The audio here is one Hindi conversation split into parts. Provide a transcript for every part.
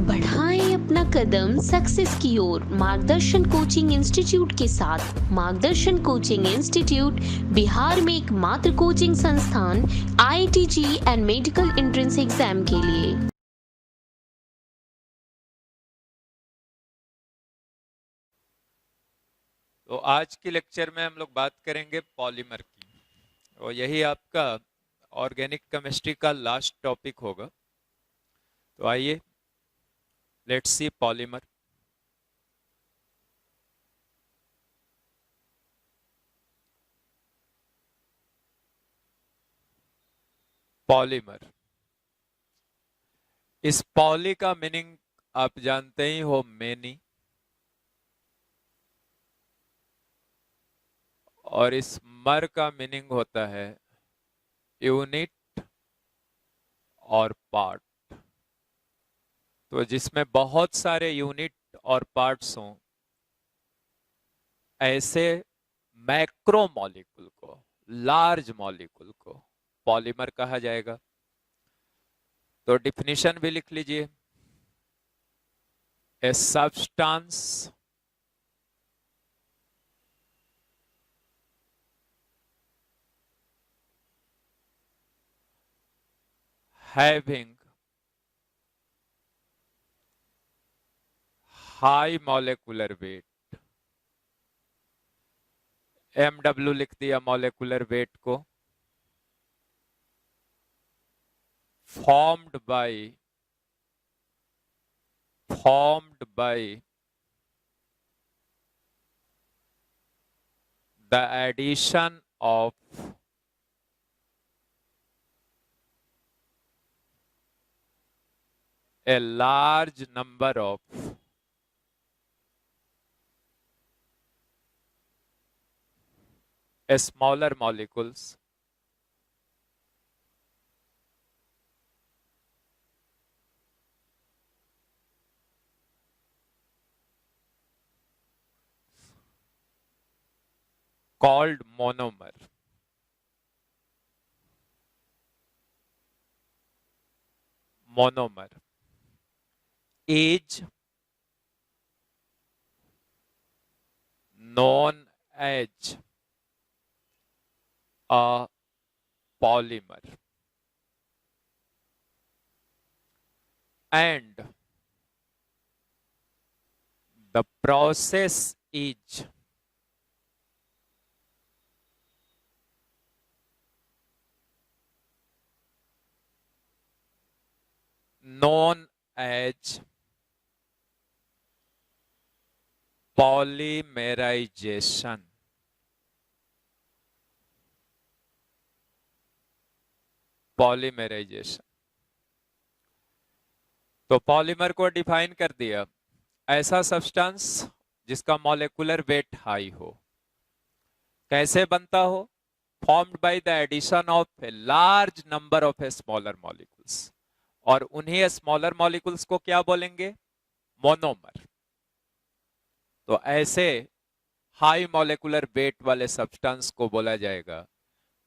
बढ़ाएं अपना कदम सक्सेस की ओर मार्गदर्शन कोचिंग इंस्टीट्यूट के साथ। मार्गदर्शन कोचिंग इंस्टीट्यूट बिहार में एकमात्र कोचिंग संस्थान IIT JEE and medical entrance exam के लिए। तो आज के लेक्चर में हम लोग बात करेंगे पॉलीमर की, और यही आपका ऑर्गेनिक केमिस्ट्री का लास्ट टॉपिक होगा। तो आइए लेट्स सी पॉलीमर। पॉलीमर, इस पॉली का मीनिंग आप जानते ही हो, मेनी, और इस मर का मीनिंग होता है यूनिट और पार्ट। तो जिसमें बहुत सारे यूनिट और पार्ट्स हों, ऐसे मैक्रो मॉलिक्यूल को, लार्ज मॉलिक्यूल को पॉलीमर कहा जाएगा। तो डिफिनीशन भी लिख लीजिए। A substance having high molecular weight, MW लिख दिया मॉलिक्यूलर वेट को, formed by the addition of a large number of smaller molecules called monomer. Monomer is known as a polymer, and the process is known as polymerization. Polymerization. तो पॉलीमर को डिफाइन कर दिया, ऐसा सब्सटेंस जिसका मॉलिक्यूलर वेट हाई हो। कैसे बनता हो? Formed by the addition of a large number of a smaller molecules, और उन्हीं स्मॉलर मॉलिक्यूल्स को क्या बोलेंगे? मोनोमर। तो ऐसे हाई मॉलिक्यूलर वेट वाले सब्सटेंस को बोला जाएगा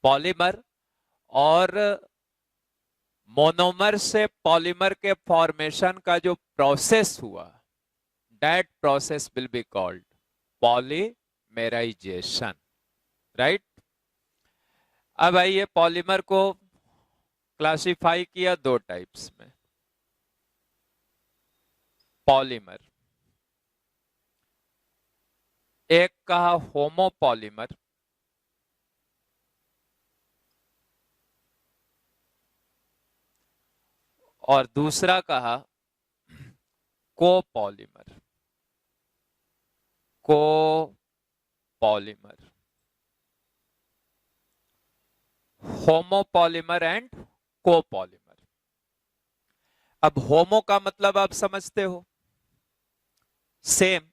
पॉलीमर। और मोनोमर से पॉलीमर के फॉर्मेशन का जो प्रोसेस हुआ, that process will be called polymerization, right. अब आइए, पॉलीमर को क्लासिफाई किया दो टाइप्स में। पॉलीमर, एक कहा होमोपॉलीमर, और दूसरा कहा copolymer. Copolymer, homopolymer and copolymer. अब होमो का मतलब आप समझते हो, सेम।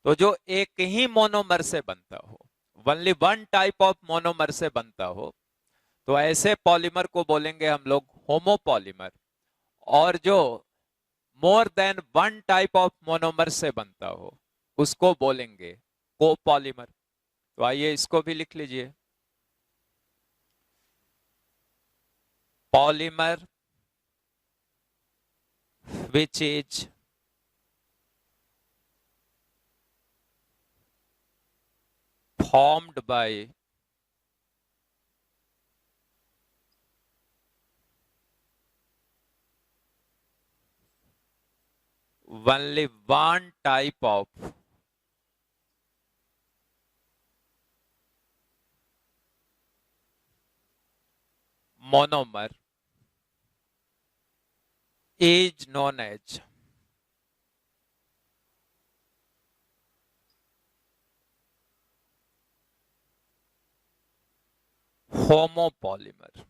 तो जो एक ही मोनोमर से बनता हो, only one type of monomer से बनता हो, तो ऐसे पॉलीमर को बोलेंगे हम लोग होमोपॉलीमर। और जो more than one type of monomer से बनता हो, उसको बोलेंगे कोपॉलीमर। तो आइए इसको भी लिख लीजिए। Polymer which is formed by only one type of monomer is known as homopolymer.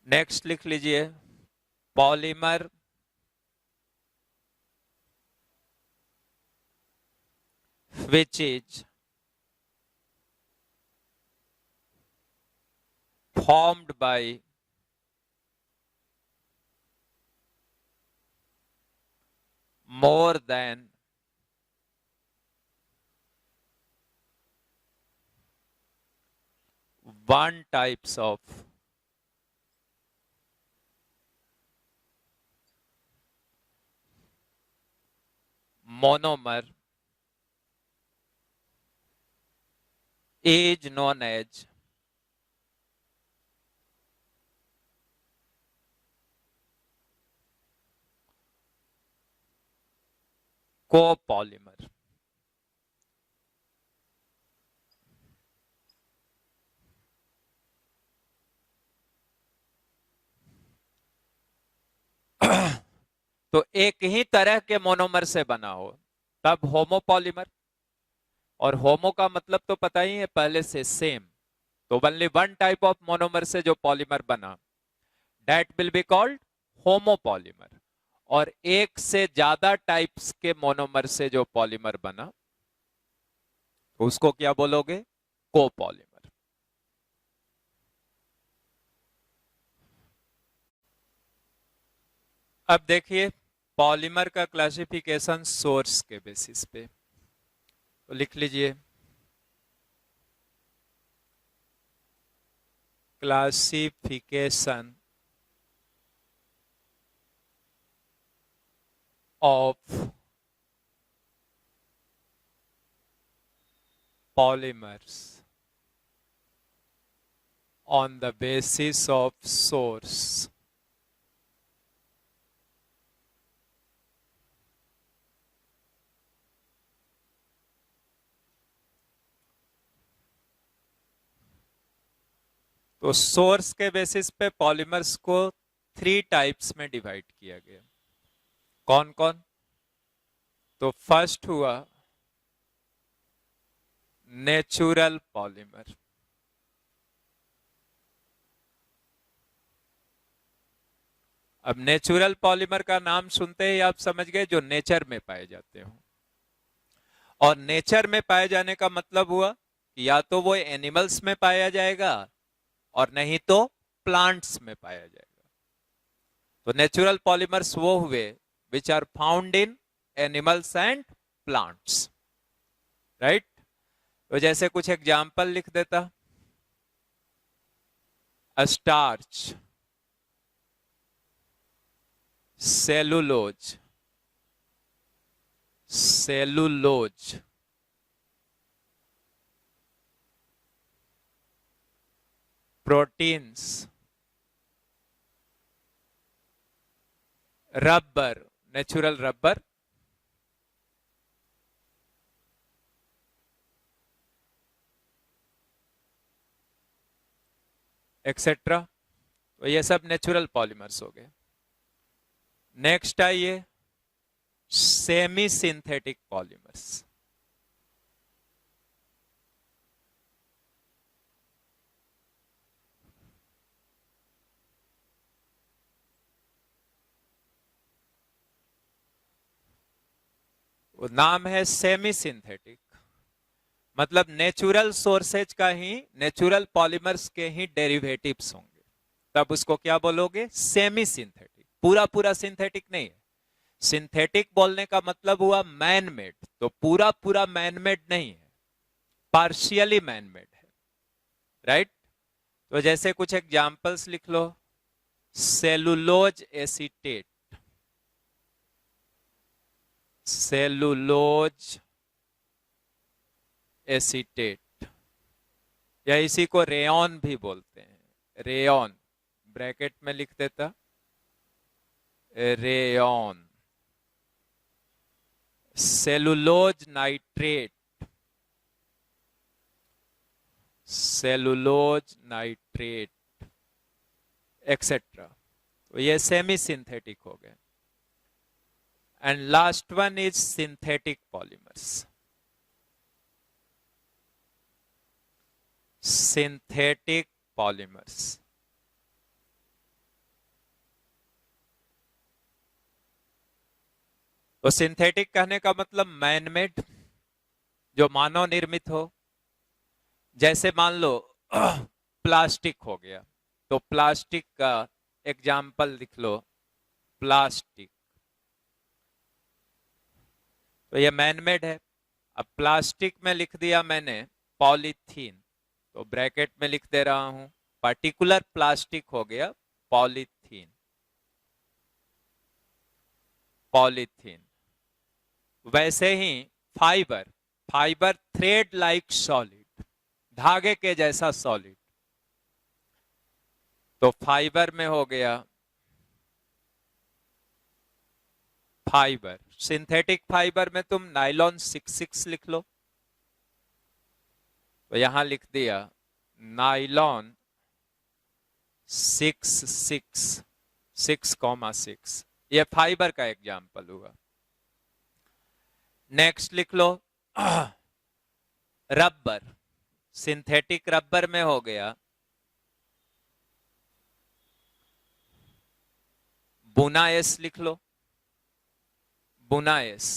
Next लिख लीजिए, polymer which is formed by more than one types of monomer is known as copolymer. तो एक ही तरह के मोनोमर से बना हो तब होमोपॉलीमर, और होमो का मतलब तो पता ही है पहले से, सेम। तो only one type of monomer से जो पॉलीमर बना, that will be called homopolymer. और एक से ज्यादा टाइप्स के मोनोमर से जो पॉलीमर बना उसको क्या बोलोगे? कोपॉलीमर। अब देखिए पॉलीमर का क्लासिफिकेशन सोर्स के बेसिस पे, तो लिख लीजिए classification of polymers on the basis of source। तो सोर्स के बेसिस पे पॉलीमर्स को 3 टाइप्स में डिवाइड किया गया। कौन कौन? तो फर्स्ट हुआ नेचुरल पॉलीमर। अब नेचुरल पॉलीमर का नाम सुनते ही आप समझ गए जो नेचर में पाए जाते हो। और नेचर में पाए जाने का मतलब हुआ कि या तो वो एनिमल्स में पाया जाएगा और नहीं तो प्लांट्स में पाया जाएगा। तो नेचुरल पॉलीमर्स वो हुए which are found in animals and plants, right? तो जैसे कुछ एग्जाम्पल लिख देता, starch, cellulose, proteins, rubber, natural rubber, etcetera. तो ये सब नेचुरल पॉलीमर्स हो गए। नेक्स्ट आइए सेमी सिंथेटिक पॉलीमर्स। वो नाम है सेमी सिंथेटिक, मतलब नेचुरल सोर्सेज का ही, नेचुरल पॉलीमर्स के ही डेरिवेटिव्स होंगे, तब उसको क्या बोलोगे? Semi synthetic. पूरा पूरा सिंथेटिक नहीं है। सिंथेटिक बोलने का मतलब हुआ मैन मेड, तो पूरा पूरा मैन मेड नहीं है, पार्शियली मैन मेड है। राइट। तो जैसे कुछ एग्जाम्पल्स लिख लो, सेलुलोज एसीटेट, सेलुलोज एसीटेट, या इसी को रेयन भी बोलते हैं, रेयन, ब्रैकेट में लिख देता, rayon. Cellulose nitrate, cellulose nitrate, etcetera. तो ये सेमी सिंथेटिक हो गए। And last one is synthetic polymers, synthetic polymers. तो सिंथेटिक कहने का मतलब मैन मेड, जो मानव निर्मित हो। जैसे मान लो प्लास्टिक हो गया, तो प्लास्टिक का एग्जाम्पल लिख लो, प्लास्टिक, तो ये मैन मेड है। अब प्लास्टिक में लिख दिया मैंने पॉलीथीन, तो ब्रैकेट में लिख दे रहा हूं पर्टिकुलर प्लास्टिक हो गया पॉलीथीन, पॉलीथीन। वैसे ही fibre, fibre thread like solid, धागे के जैसा सॉलिड, तो फाइबर में हो गया फाइबर। सिंथेटिक फाइबर में तुम नायलॉन 66 लिख लो, तो यहां लिख दिया नायलॉन 66, 6,6, ये फाइबर का एग्जाम्पल हुआ। नेक्स्ट लिख लो रबर, सिंथेटिक रबर में हो गया बुनाएस, लिख लो बुनाएस।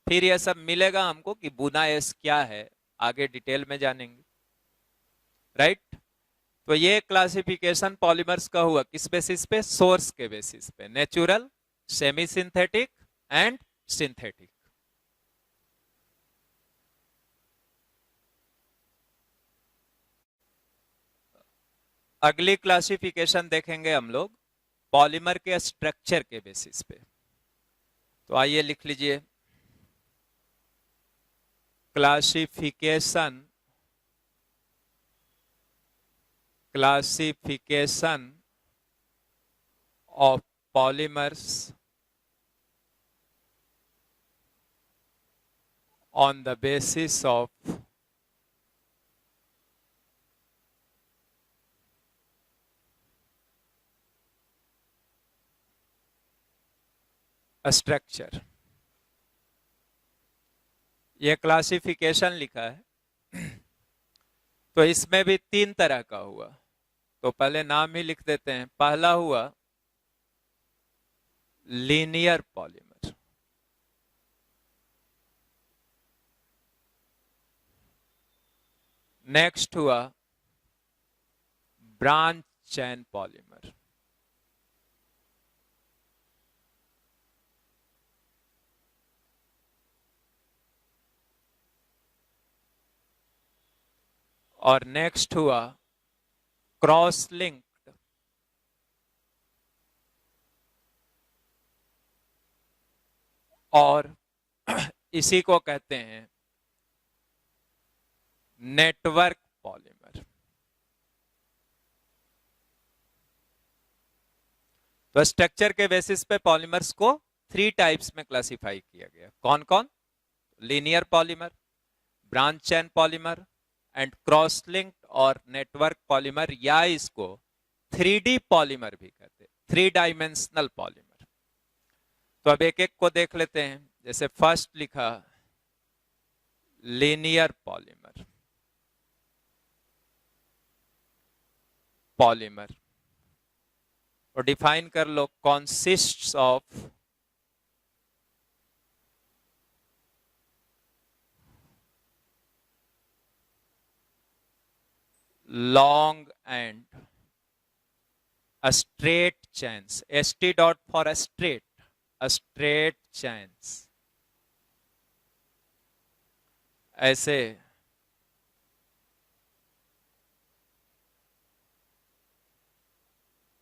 फिर यह सब मिलेगा हमको कि बुनाएस क्या है, आगे डिटेल में जानेंगे, राइट। तो ये क्लासिफिकेशन पॉलीमर्स का हुआ किस बेसिस पे, सोर्स के बेसिस पे, natural, semi synthetic and synthetic. अगली क्लासिफिकेशन देखेंगे हम लोग पॉलीमर के स्ट्रक्चर के बेसिस पे। तो आइए लिख लीजिए, classification, classification of polymers on the basis of a structure। ये क्लासिफिकेशन लिखा है तो इसमें भी तीन तरह का हुआ, तो पहले नाम ही लिख देते हैं। पहला हुआ लीनियर पॉलीमर, नेक्स्ट हुआ ब्रांच चैन पॉलीमर, और नेक्स्ट हुआ क्रॉस लिंक्ड, और इसी को कहते हैं नेटवर्क पॉलीमर। तो स्ट्रक्चर के बेसिस पे पॉलीमर्स को थ्री टाइप्स में क्लासिफाई किया गया। कौन कौन? Linear polymer, branch chain polymer and cross linked और नेटवर्क पॉलीमर, या इसको 3D पॉलीमर भी कहते हैं, 3 डायमेंशनल पॉलीमर। तो अब एक एक को देख लेते हैं। जैसे फर्स्ट लिखा लीनियर पॉलीमर, पॉलीमर और डिफाइन कर लो, कॉन्सिस्ट्स of long and a straight chains, st dot for a straight chains, ऐसे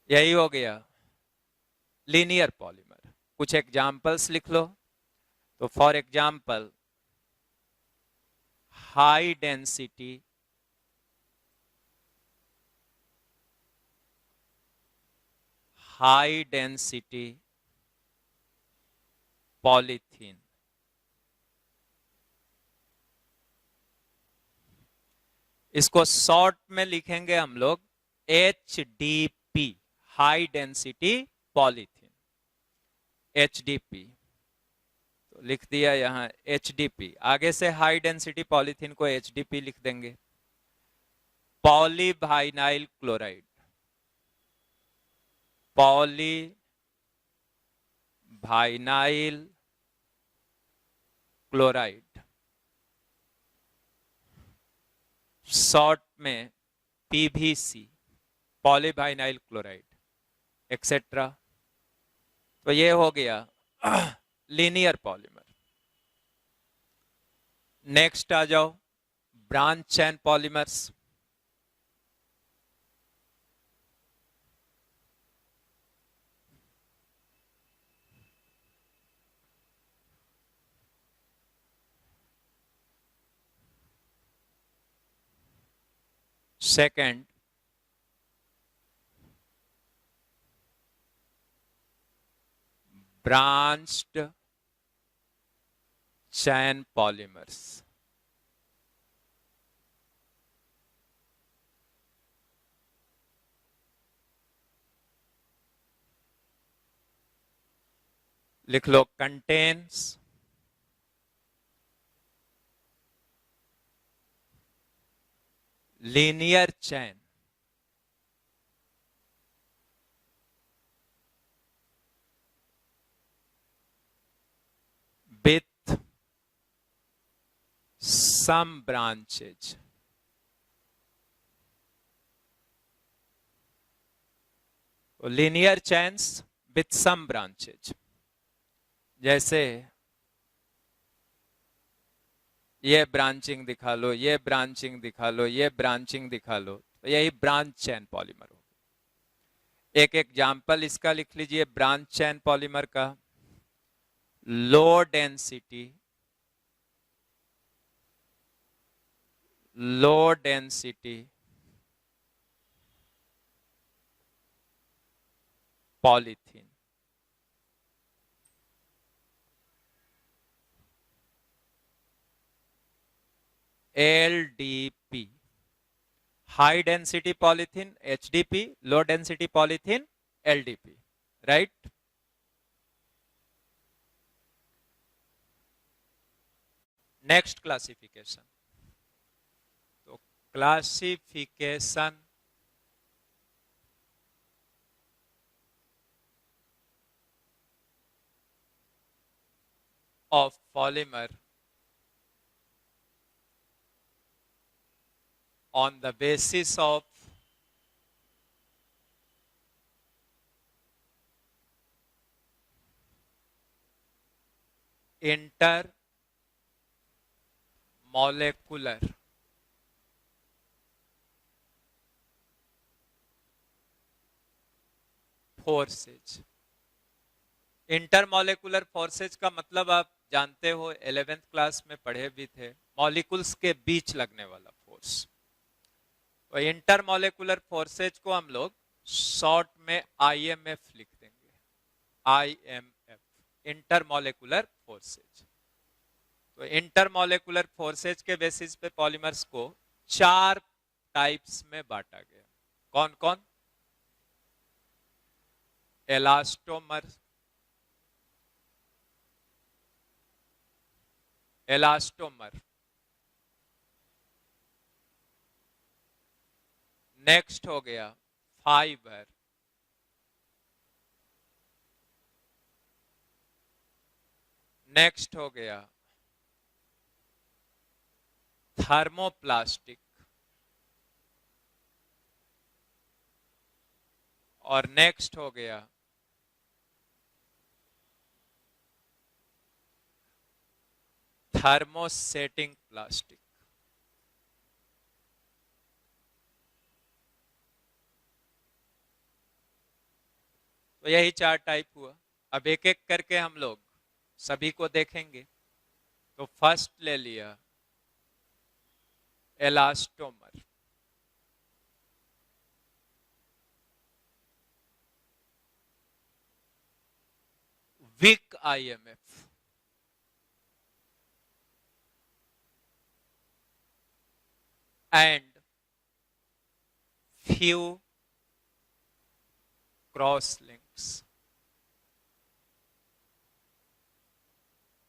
यही हो गया लीनियर पॉलीमर। कुछ एग्जाम्पल्स लिख लो। तो for example high density polythene, इसको शॉर्ट में लिखेंगे हम लोग HDP, high density polythene, HDP। तो लिख दिया यहां HDP, आगे से हाई डेंसिटी पॉलीथीन को HDP लिख देंगे। Polyvinyl chloride, polyvinyl chloride, short में PVC, पॉलीवाइनाइल क्लोराइड, एक्सेट्रा। तो ये हो गया लीनियर पॉलीमर। नेक्स्ट आ जाओ branch chain polymers. Second, branched chain polymers. लिख लो contains linear chain with some branches, linear chains with some branches. जैसे ये ब्रांचिंग दिखा लो, ये ब्रांचिंग दिखा लो, ये ब्रांचिंग दिखा लो, तो यही ब्रांच चैन पॉलीमर हो। एक एग्जाम्पल इसका लिख लीजिए ब्रांच चैन पॉलीमर का, low density polythene. LDP, high density polythene HDP, low density polythene LDP, right. Next classification, तो classification of polymer on the basis of intermolecular forces. Intermolecular forces का मतलब आप जानते हो, 11th क्लास में पढ़े भी थे, मॉलिक्यूल्स के बीच लगने वाला फोर्स। तो इंटरमोलेकुलर फोर्सेज को हम लोग शॉर्ट में IMF लिख देंगे, IMF, इंटरमोलेकुलर फोर्सेज। तो इंटरमोलेकुलर फोर्सेज के बेसिस पे पॉलीमर्स को 4 टाइप्स में बांटा गया। कौन कौन? एलास्टोमर, नेक्स्ट हो गया फाइबर, नेक्स्ट हो गया थर्मोप्लास्टिक, और नेक्स्ट हो गया थर्मोसेटिंग प्लास्टिक। तो यही 4 टाइप हुआ। अब एक एक करके हम लोग सभी को देखेंगे। तो फर्स्ट ले लिया elastomer. Weak IMF, and few cross links.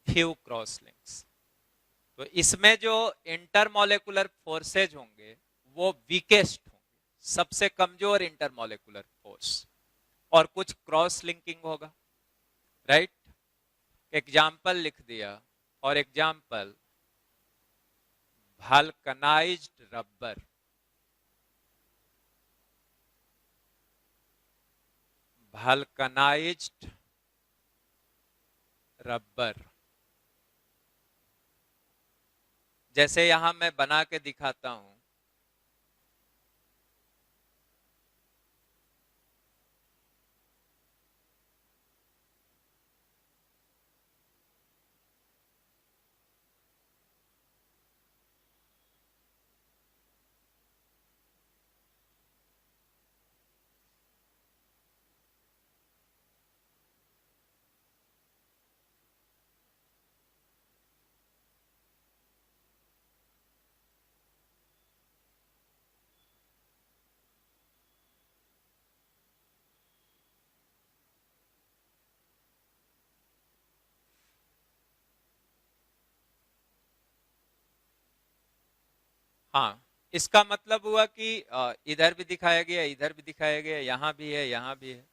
Few cross links. तो इसमें जो इंटरमोलेकुलर फोर्सेज होंगे वो वीकेस्ट होंगे, सबसे कमजोर इंटरमोलेकुलर फोर्स, और कुछ क्रॉस लिंकिंग होगा, राइट। एग्जाम्पल लिख दिया, और example vulcanised rubber. Vulcanised rubber, जैसे यहां मैं बना के दिखाता हूं। हाँ, इसका मतलब हुआ कि इधर भी दिखाया गया, इधर भी दिखाया गया, यहां भी है, यहां भी है।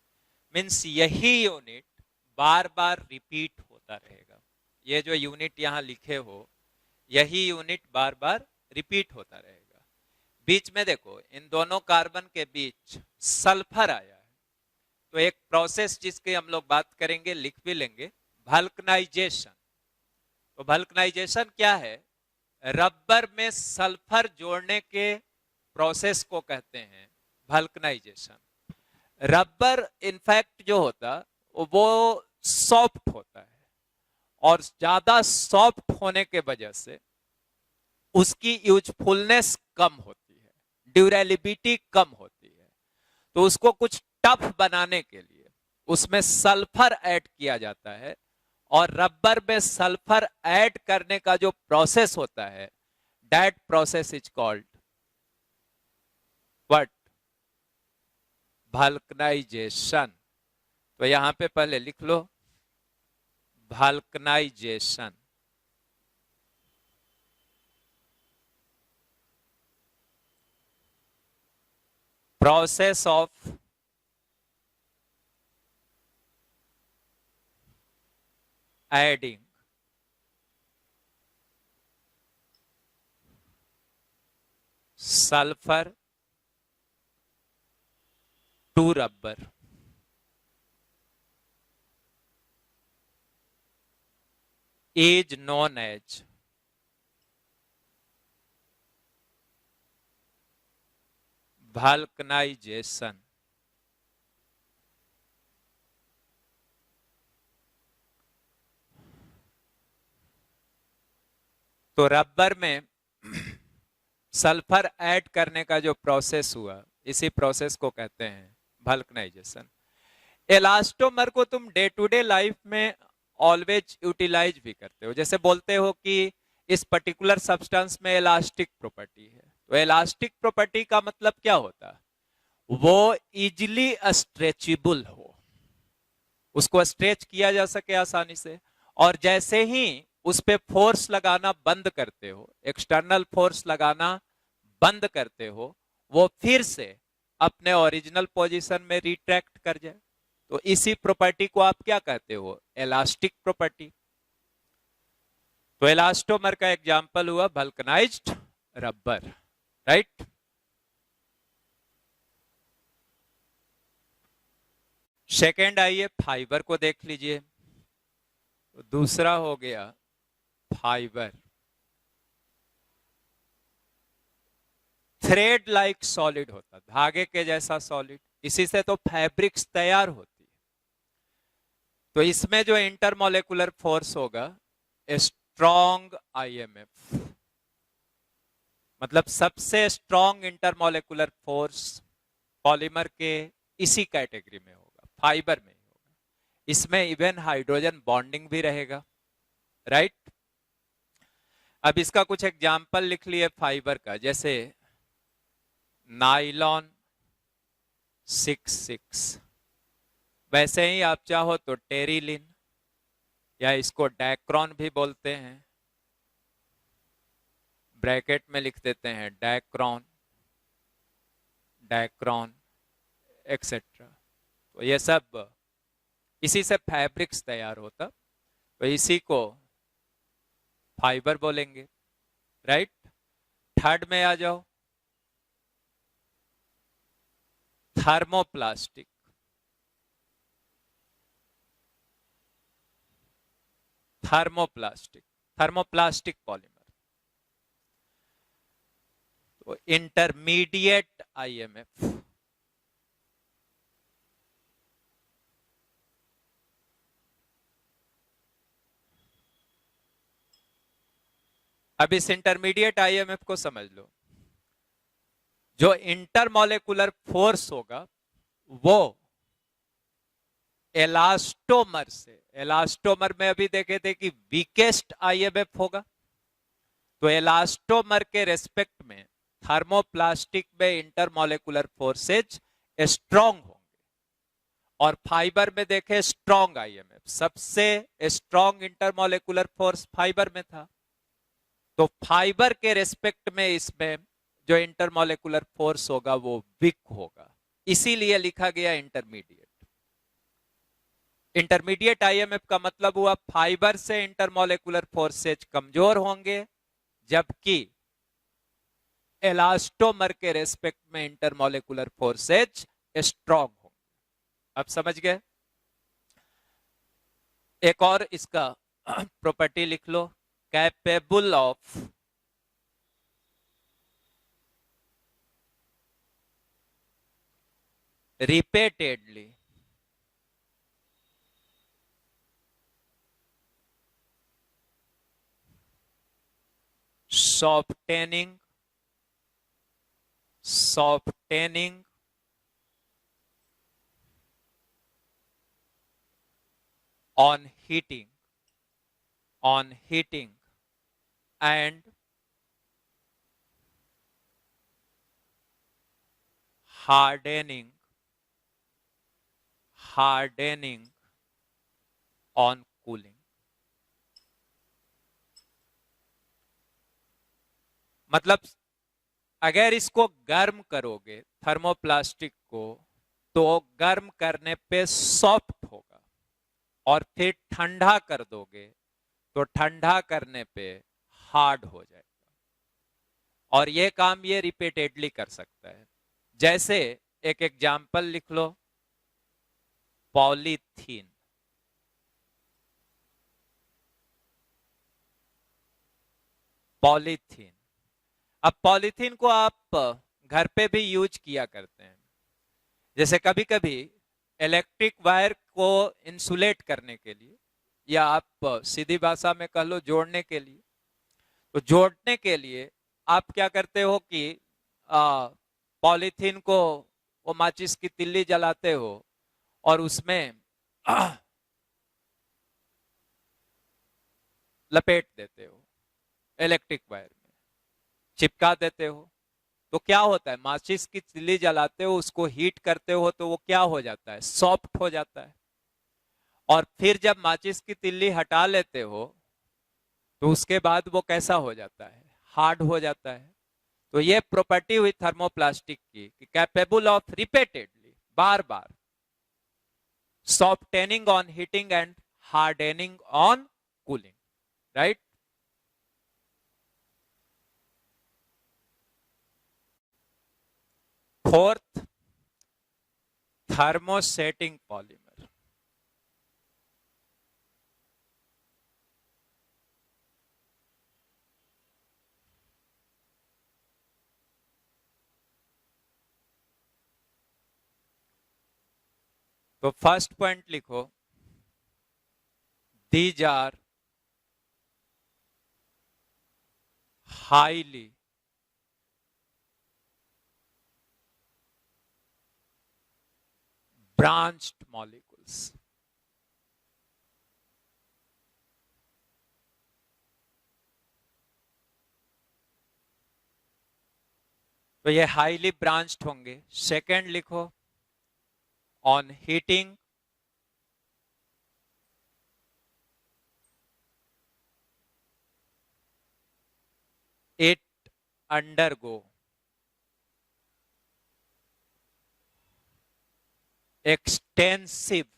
मीन्स यही यूनिट बार बार रिपीट होता रहेगा। ये जो यूनिट यहां लिखे हो, यही यूनिट बार बार रिपीट होता रहेगा। बीच में देखो, इन दोनों कार्बन के बीच सल्फर आया है, तो एक प्रोसेस जिसकी हम लोग बात करेंगे, लिख भी लेंगे, वल्कनाइजेशन। तो वल्कनाइजेशन क्या है? रबर में सल्फर जोड़ने के प्रोसेस को कहते हैं वल्कनाइजेशन। रबर इनफैक्ट जो होता वो सॉफ्ट होता है, और ज्यादा सॉफ्ट होने के वजह से उसकी यूजफुलनेस कम होती है, ड्यूरेबिलिटी कम होती है। तो उसको कुछ टफ बनाने के लिए उसमें सल्फर ऐड किया जाता है, और रबर में सल्फर ऐड करने का जो प्रोसेस होता है, that process is called what? Vulcanization. तो यहां पे पहले लिख लो vulcanization. Process of adding sulfur to rubber is known as vulcanization। तो रबर में सल्फर ऐड करने का जो प्रोसेस हुआ, इसी प्रोसेस को कहते हैं वल्कनाइजेशन। एलास्टोमर को तुम डे टू डे लाइफ में ऑलवेज यूटिलाइज भी करते हो। जैसे बोलते हो कि इस पर्टिकुलर सब्सटेंस में इलास्टिक प्रॉपर्टी है, तो इलास्टिक प्रॉपर्टी का मतलब क्या होता है? वो इजिली स्ट्रेचेबल हो, उसको स्ट्रेच किया जा सके आसानी से, और जैसे ही उस पे फोर्स लगाना बंद करते हो, एक्सटर्नल फोर्स लगाना बंद करते हो, वो फिर से अपने ओरिजिनल पोजीशन में रिट्रैक्ट कर जाए। तो इसी प्रॉपर्टी को आप क्या कहते हो? Elastic property. तो इलास्टोमर का एग्जांपल हुआ वल्कनाइज्ड रबर, राइट। सेकेंड आइए फाइबर को देख लीजिए। तो दूसरा हो गया फाइबर। थ्रेड लाइक सॉलिड होता, धागे के जैसा सॉलिड। इसी से तो फैब्रिक्स तैयार होती है, तो इसमें जो इंटरमोलेकुलर फोर्स होगा स्ट्रॉन्ग आईएमएफ, मतलब सबसे स्ट्रॉन्ग इंटरमोलेकुलर फोर्स पॉलीमर के इसी कैटेगरी में होगा, फाइबर में ही होगा। इसमें इवन हाइड्रोजन बॉन्डिंग भी रहेगा, राइट। अब इसका कुछ एग्जाम्पल लिख लिए फाइबर का, जैसे नाइलॉन 66, वैसे ही आप चाहो तो टेरिलिन या इसको डैक्रॉन भी बोलते हैं, ब्रैकेट में लिख देते हैं डैक्रॉन, डैक्रॉन एक्सेट्रा। तो ये सब इसी से फैब्रिक्स तैयार होता, तो इसी को फाइबर बोलेंगे, राइट। थर्ड में आ जाओ, थर्मोप्लास्टिक। थर्मोप्लास्टिक, थर्मोप्लास्टिक पॉलीमर, तो इंटरमीडिएट आईएमएफ। अब इस इंटरमीडिएट आईएमएफ को समझ लो, जो इंटरमोलेकुलर फोर्स होगा वो एलास्टोमर से, एलास्टोमर में अभी देखे थे कि वीकेस्ट आईएमएफ होगा, तो एलास्टोमर के रेस्पेक्ट में थर्मोप्लास्टिक में इंटरमोलेकुलर फोर्सेज स्ट्रॉन्ग होंगे, और फाइबर में देखे स्ट्रॉन्ग आईएमएफ, सबसे स्ट्रॉन्ग इंटरमोलेकुलर फोर्स फाइबर में था, तो फाइबर के रेस्पेक्ट में इसमें जो इंटरमोलेकुलर फोर्स होगा वो वीक होगा, इसीलिए लिखा गया इंटरमीडिएट। इंटरमीडिएट आईएमएफ का मतलब हुआ फाइबर से इंटरमोलेकुलर फोर्सेज कमजोर होंगे, जबकि एलास्टोमर के रेस्पेक्ट में इंटरमोलेकुलर फोर्सेज स्ट्रॉन्ग होंगे। अब समझ गए। एक और इसका प्रॉपर्टी लिख लो, capable of repeatedly softening on heating and hardening on cooling। मतलब अगर इसको गर्म करोगे थर्मोप्लास्टिक को, तो गर्म करने पे सॉफ्ट होगा, और फिर ठंडा कर दोगे तो ठंडा करने पे हार्ड हो जाएगा, और ये काम ये रिपीटेडली कर सकता है। जैसे एक एग्जाम्पल लिख लो, पॉलीथीन। पॉलीथीन, अब पॉलीथीन को आप घर पे भी यूज किया करते हैं, जैसे कभी कभी इलेक्ट्रिक वायर को इंसुलेट करने के लिए, या आप सीधी भाषा में कह लो जोड़ने के लिए, तो जोड़ने के लिए आप क्या करते हो कि पॉलीथीन को वो माचिस की तिल्ली जलाते हो और उसमें लपेट देते हो, इलेक्ट्रिक वायर में चिपका देते हो, तो क्या होता है, माचिस की तिल्ली जलाते हो, उसको हीट करते हो, तो वो क्या हो जाता है, सॉफ्ट हो जाता है, और फिर जब माचिस की तिल्ली हटा लेते हो तो उसके बाद वो कैसा हो जाता है, हार्ड हो जाता है। तो ये प्रॉपर्टी हुई थर्मोप्लास्टिक की कि कैपेबल ऑफ रिपीटेडली, बार बार, softening on heating and hardening on cooling, right. Fourth, thermosetting polymer. तो फर्स्ट पॉइंट लिखो, these are highly branched molecules. तो ये हाईली ब्रांच्ड होंगे. सेकंड लिखो, on heating it undergo extensive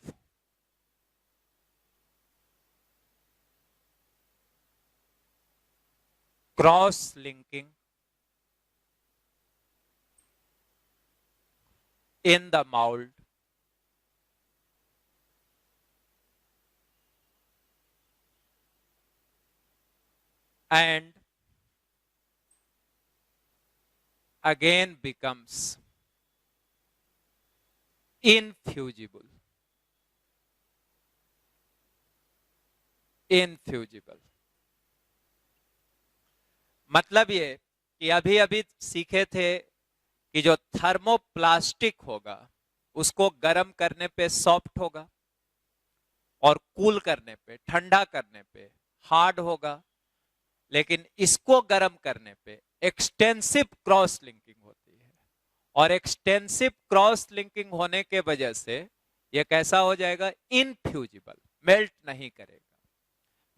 cross linking in the mold and again becomes infusible. Infusible मतलब ये कि अभी अभी सीखे थे कि जो थर्मोप्लास्टिक होगा उसको गर्म करने पे सॉफ्ट होगा और कूल करने पे, ठंडा करने पे हार्ड होगा, लेकिन इसको गर्म करने पे एक्सटेंसिव क्रॉस लिंकिंग होती है और एक्सटेंसिव क्रॉस लिंकिंग होने के वजह से यह कैसा हो जाएगा, इनफ्यूजिबल, मेल्ट नहीं करेगा.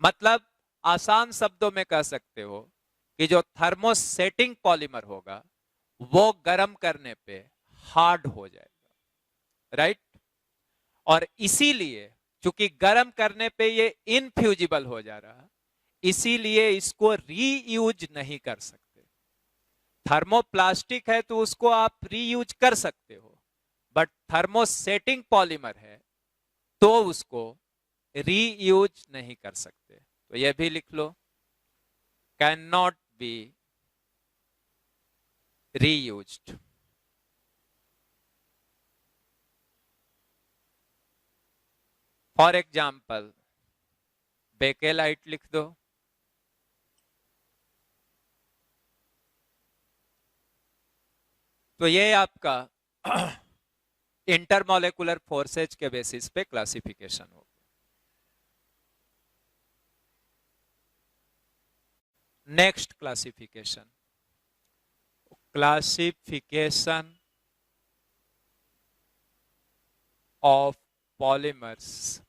मतलब आसान शब्दों में कह सकते हो कि जो थर्मोसेटिंग पॉलीमर होगा वो गर्म करने पे हार्ड हो जाएगा, राइट. और इसीलिए चूंकि गर्म करने पे ये इनफ्यूजिबल हो जा रहा, इसीलिए इसको रीयूज नहीं कर सकते. थर्मोप्लास्टिक है तो उसको आप रीयूज कर सकते हो, बट थर्मोसेटिंग पॉलीमर है तो उसको रीयूज नहीं कर सकते. तो यह भी लिख लो, can not be reused. For example Bakelite लिख दो. तो ये आपका इंटरमोलेकुलर फोर्सेज के बेसिस पे क्लासिफिकेशन होगा. Next classification, classification of polymers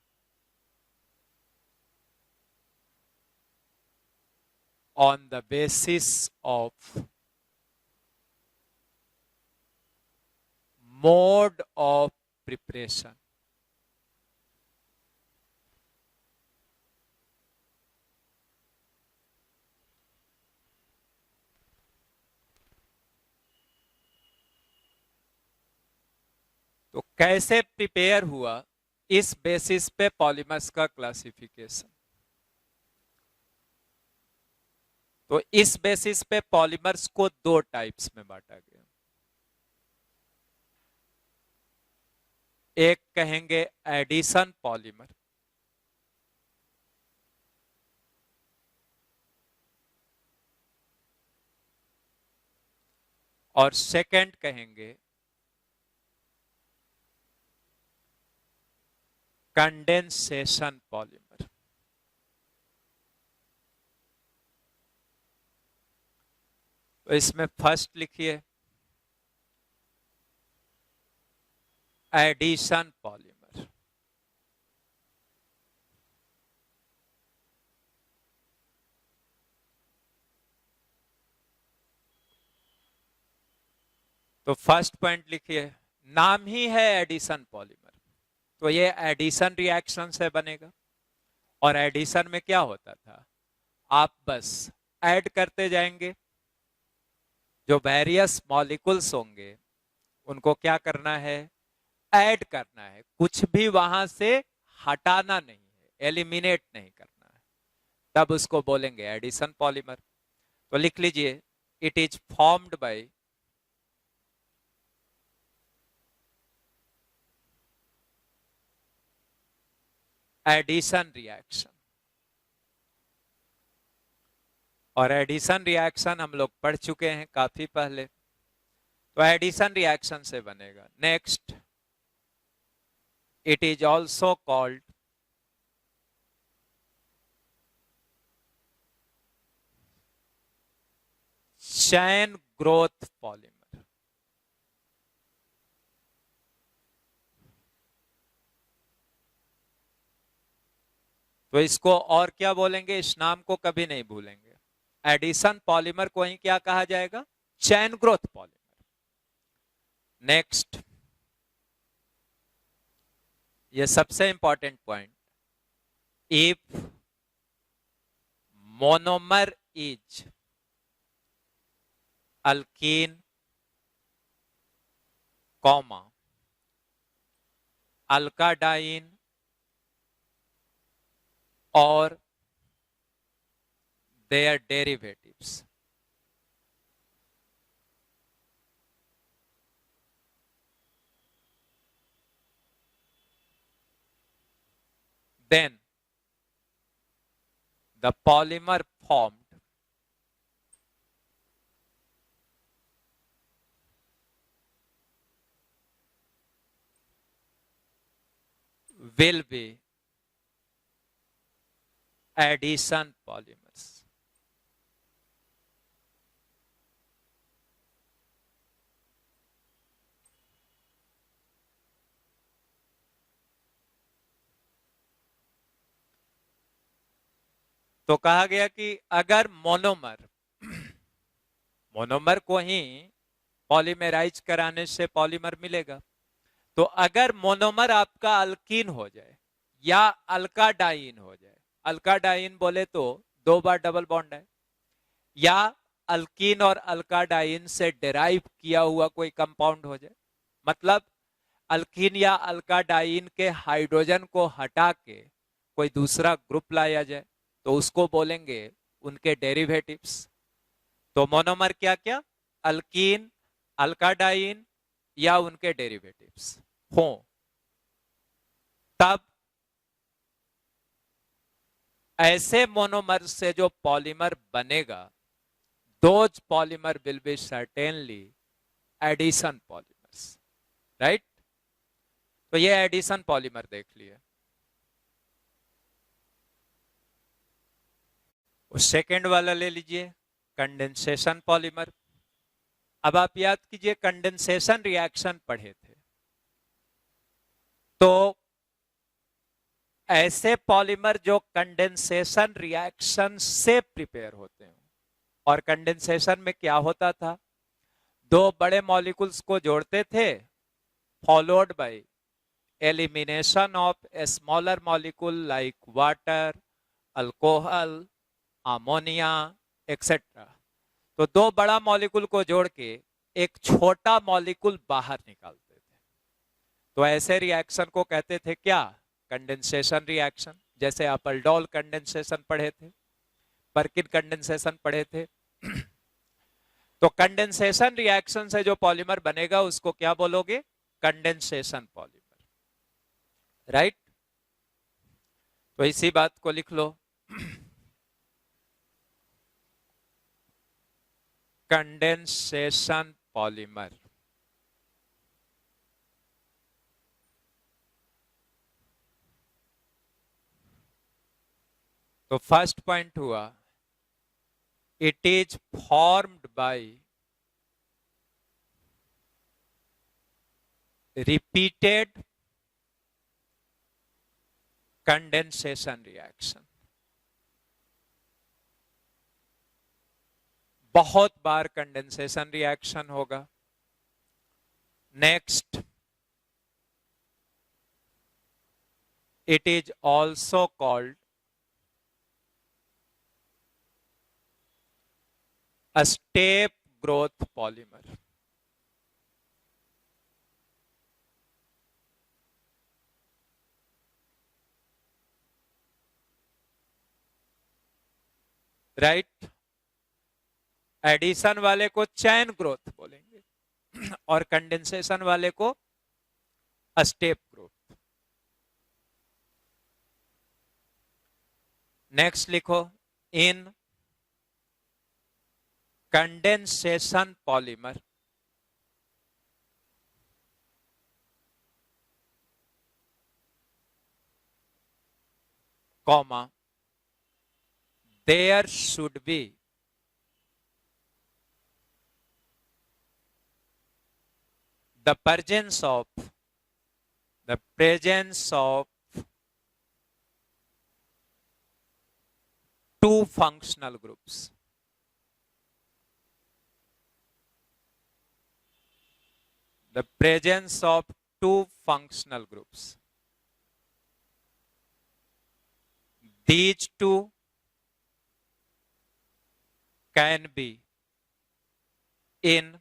on the basis of mode of preparation. तो कैसे प्रिपेयर हुआ, इस बेसिस पे पॉलीमर्स का क्लासिफिकेशन. तो इस बेसिस पे पॉलीमर्स को दो टाइप्स में बांटा गया. एक कहेंगे एडिशन पॉलीमर, और सेकंड कहेंगे कंडेंसेशन पॉलीमर. तो इसमें फर्स्ट लिखिए एडिशन पॉलीमर. तो फर्स्ट पॉइंट लिखिए, नाम ही है एडिशन पॉलीमर, तो ये एडिशन रिएक्शन से बनेगा. और एडिशन में क्या होता था, आप बस ऐड करते जाएंगे, जो वेरियस मॉलिक्यूल्स होंगे उनको क्या करना है, ऐड करना है, कुछ भी वहां से हटाना नहीं है, एलिमिनेट नहीं करना है, तब उसको बोलेंगे एडिशन पॉलीमर. तो लिख लीजिए, it is formed by addition reaction. और एडिशन रिएक्शन हम लोग पढ़ चुके हैं काफी पहले, तो एडिशन रिएक्शन से बनेगा। Next, it is also called chain growth polymer. तो इसको और क्या बोलेंगे, इस नाम को कभी नहीं भूलेंगे। एडिशन पॉलीमर को ही क्या कहा जाएगा, चैन ग्रोथ पॉलीमर। नेक्स्ट, ये सबसे important point, if monomer is alkene comma alkadiene और their derivatives, then the polymer formed will be addition polymers। तो कहा गया कि अगर मोनोमर मोनोमर को ही पॉलीमराइज कराने से पॉलीमर मिलेगा, तो अगर मोनोमर आपका अल्कीन हो जाए या अल्काडाइन हो जाए, अल्काडाइन बोले तो 2 बार डबल बॉन्ड है, या अल्कीन और अल्काडाइन से डिराइव किया हुआ कोई कंपाउंड हो जाए, मतलब अल्कीन या अल्काडाइन के हाइड्रोजन को हटा के कोई दूसरा ग्रुप लाया जाए, तो उसको बोलेंगे उनके डेरिवेटिव्स। तो मोनोमर क्या क्या, अल्कीन, अल्काडाइन या उनके डेरिवेटिव्स हो, तब ऐसे मोनोमर से जो पॉलीमर बनेगा, those polymer will be certainly addition polymers, right. तो ये एडिशन पॉलीमर देख लिए। उस सेकेंड वाला ले लीजिए, कंडेंसेशन पॉलीमर। अब आप याद कीजिए, कंडेंसेशन रिएक्शन पढ़े थे, तो ऐसे पॉलीमर जो कंडेंसेशन रिएक्शन से प्रिपेयर होते हैं, और कंडेंसेशन में क्या होता था, 2 बड़े मॉलिक्यूल्स को जोड़ते थे, followed by elimination of a smaller molecule like water, alcohol, ammonia etcetera. तो 2 बड़ा मॉलिक्यूल को जोड़ के एक छोटा मॉलिक्यूल बाहर निकालते थे, तो ऐसे रिएक्शन को कहते थे क्या, कंडेंसेशन रिएक्शन। जैसे आप अल्डोल कंडेंसेशन पढ़े थे, पर्किन कंडेंसेशन पढ़े थे। तो कंडेंसेशन रिएक्शन से जो पॉलीमर बनेगा उसको क्या बोलोगे, कंडेंसेशन पॉलीमर, राइट। तो इसी बात को लिख लो, कंडेंसेशन पॉलीमर। तो फर्स्ट पॉइंट हुआ, it is formed by repeated condensation reaction. बहुत बार कंडेंसेशन रिएक्शन होगा। Next, it is also called a step growth polymer। Right, addition वाले को चैन ग्रोथ बोलेंगे और कंडेंसेशन वाले को स्टेप ग्रोथ। नेक्स्ट लिखो, in condensation polymer, comma, there should be the presence of two functional groups. The presence of two functional groups. These two can be in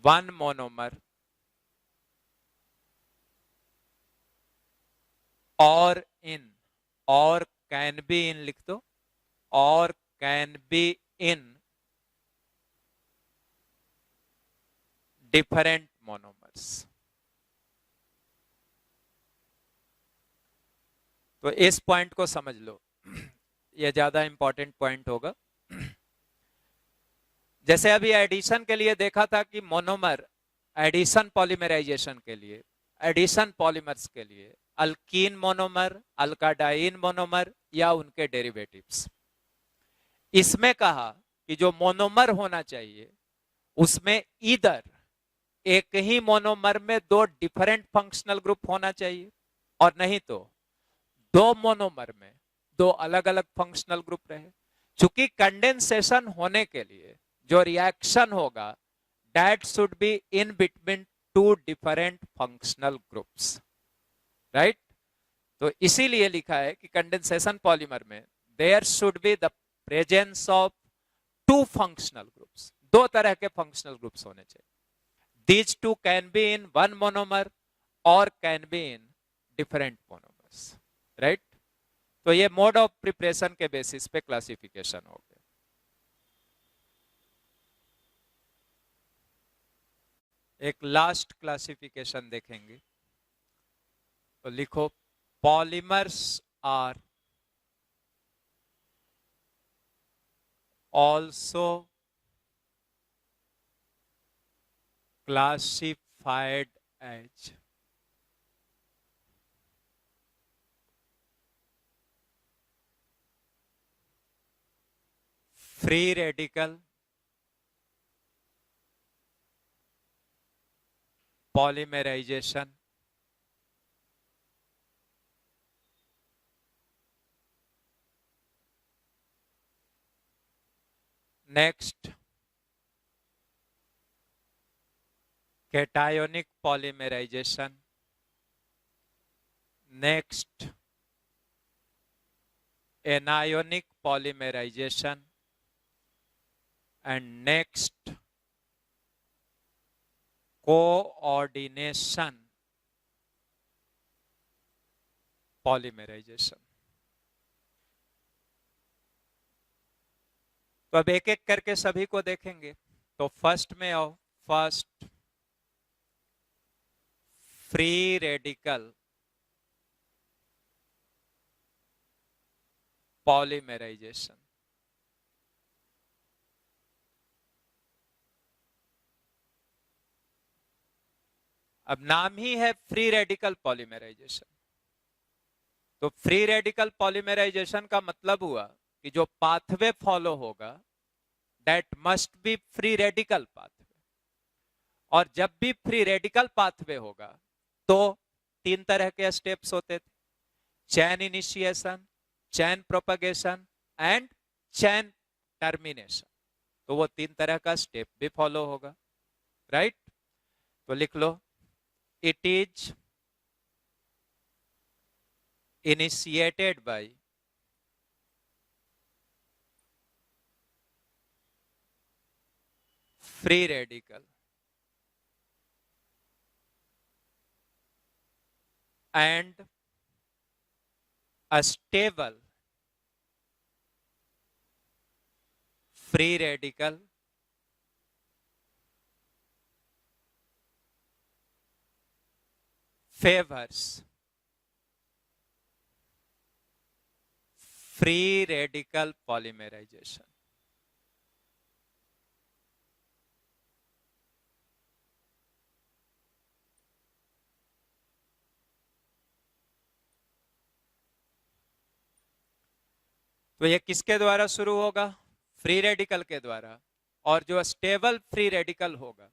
one monomer or can be in लिख दो, or can be in different monomers. तो इस पॉइंट को समझ लो, यह ज्यादा इंपॉर्टेंट पॉइंट होगा। जैसे अभी एडिशन के लिए देखा था कि मोनोमर एडिशन पॉलीमराइजेशन के लिए, एडिशन पॉलीमर्स के लिए अल्कीन मोनोमर, अल्काडाइन मोनोमर या उनके डेरिवेटिव्स। इसमें कहा कि जो मोनोमर होना चाहिए उसमें इधर एक ही मोनोमर में दो डिफरेंट फंक्शनल ग्रुप होना चाहिए, और नहीं तो दो मोनोमर में दो अलग अलग फंक्शनल ग्रुप रहे। चूंकि कंडेंसेशन होने के लिए जो रिएक्शन होगा that should be in between two different functional groups, right. तो इसीलिए लिखा है कि कंडेंसेशन पॉलीमर में there should be the presence of two functional groups, दो तरह के फंक्शनल ग्रुप्स होने चाहिए। These two can be in one monomer or can be in different monomers, right? तो ये मोड ऑफ प्रिपरेशन के बेसिस पे क्लासिफिकेशन हो गया। एक लास्ट क्लासिफिकेशन देखेंगे, तो लिखो, polymers are also classified as free radical polymerization next cationic polymerization, next anionic polymerization, and next coordination polymerization। तो अब एक एक करके सभी को देखेंगे। तो फर्स्ट में आओ, फर्स्ट फ्री रेडिकल पॉलीमराइजेशन। अब नाम ही है फ्री रेडिकल पॉलीमराइजेशन, तो फ्री रेडिकल पॉलीमराइजेशन का मतलब हुआ कि जो पाथवे फॉलो होगा that must be free radical pathway, और जब भी फ्री रेडिकल पाथवे होगा तो तीन तरह के स्टेप्स होते थे, chain initiation, chain propagation and chain termination. तो वो तीन तरह का स्टेप भी फॉलो होगा, राइट। तो लिख लो, it is initiated by free radical and a stable free radical favors free radical polymerization. तो ये किसके द्वारा शुरू होगा? फ्री रेडिकल के द्वारा। और जो स्टेबल फ्री रेडिकल होगा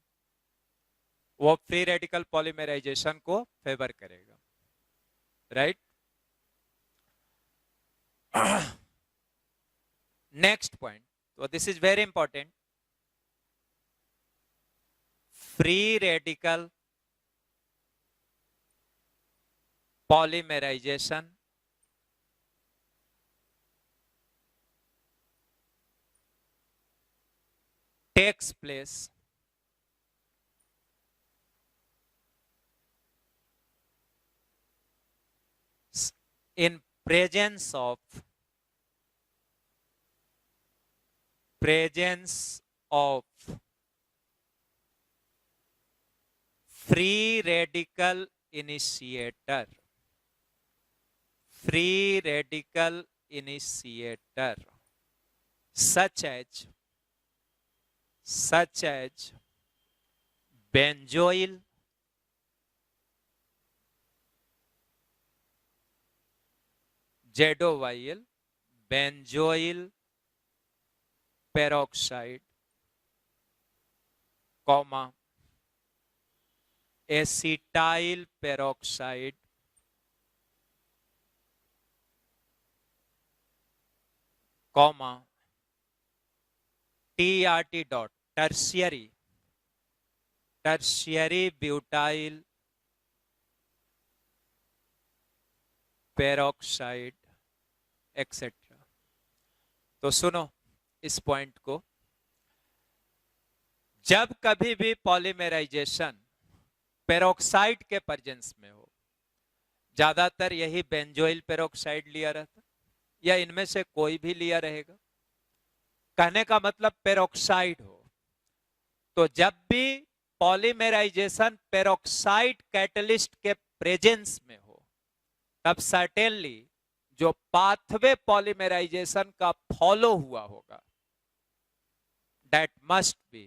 वो फ्री रेडिकल पॉलीमराइजेशन को फेवर करेगा, राइट? नेक्स्ट पॉइंट, तो this is very important. Free radical polymerization takes place in presence of free radical initiator, free radical initiator such as benzoyl, ZOYL, benzoyl peroxide, comma, acetyl peroxide, comma, TRT dot, tertiary butyl peroxide etcetera. तो सुनो इस पॉइंट को, जब कभी भी पॉलीमराइजेशन पेरोक्साइड के प्रेजेंस में हो, ज्यादातर यही बेंजोइल पेरोक्साइड लिया रहता या इनमें से कोई भी लिया रहेगा, कहने का मतलब पेरोक्साइड हो। तो जब भी पॉलीमराइजेशन पेरोक्साइड कैटलिस्ट के प्रेजेंस में हो तब सर्टेनली जो पाथवे पॉलीमराइजेशन का फॉलो हुआ होगा that must be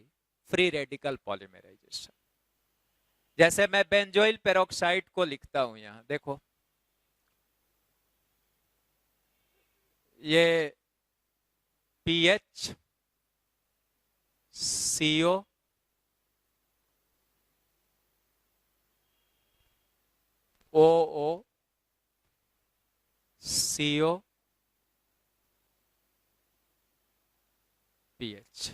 free radical polymerization. जैसे मैं बेंजोइल पेरोक्साइड को लिखता हूं, यहां देखो, ये PH CO OO CO PH,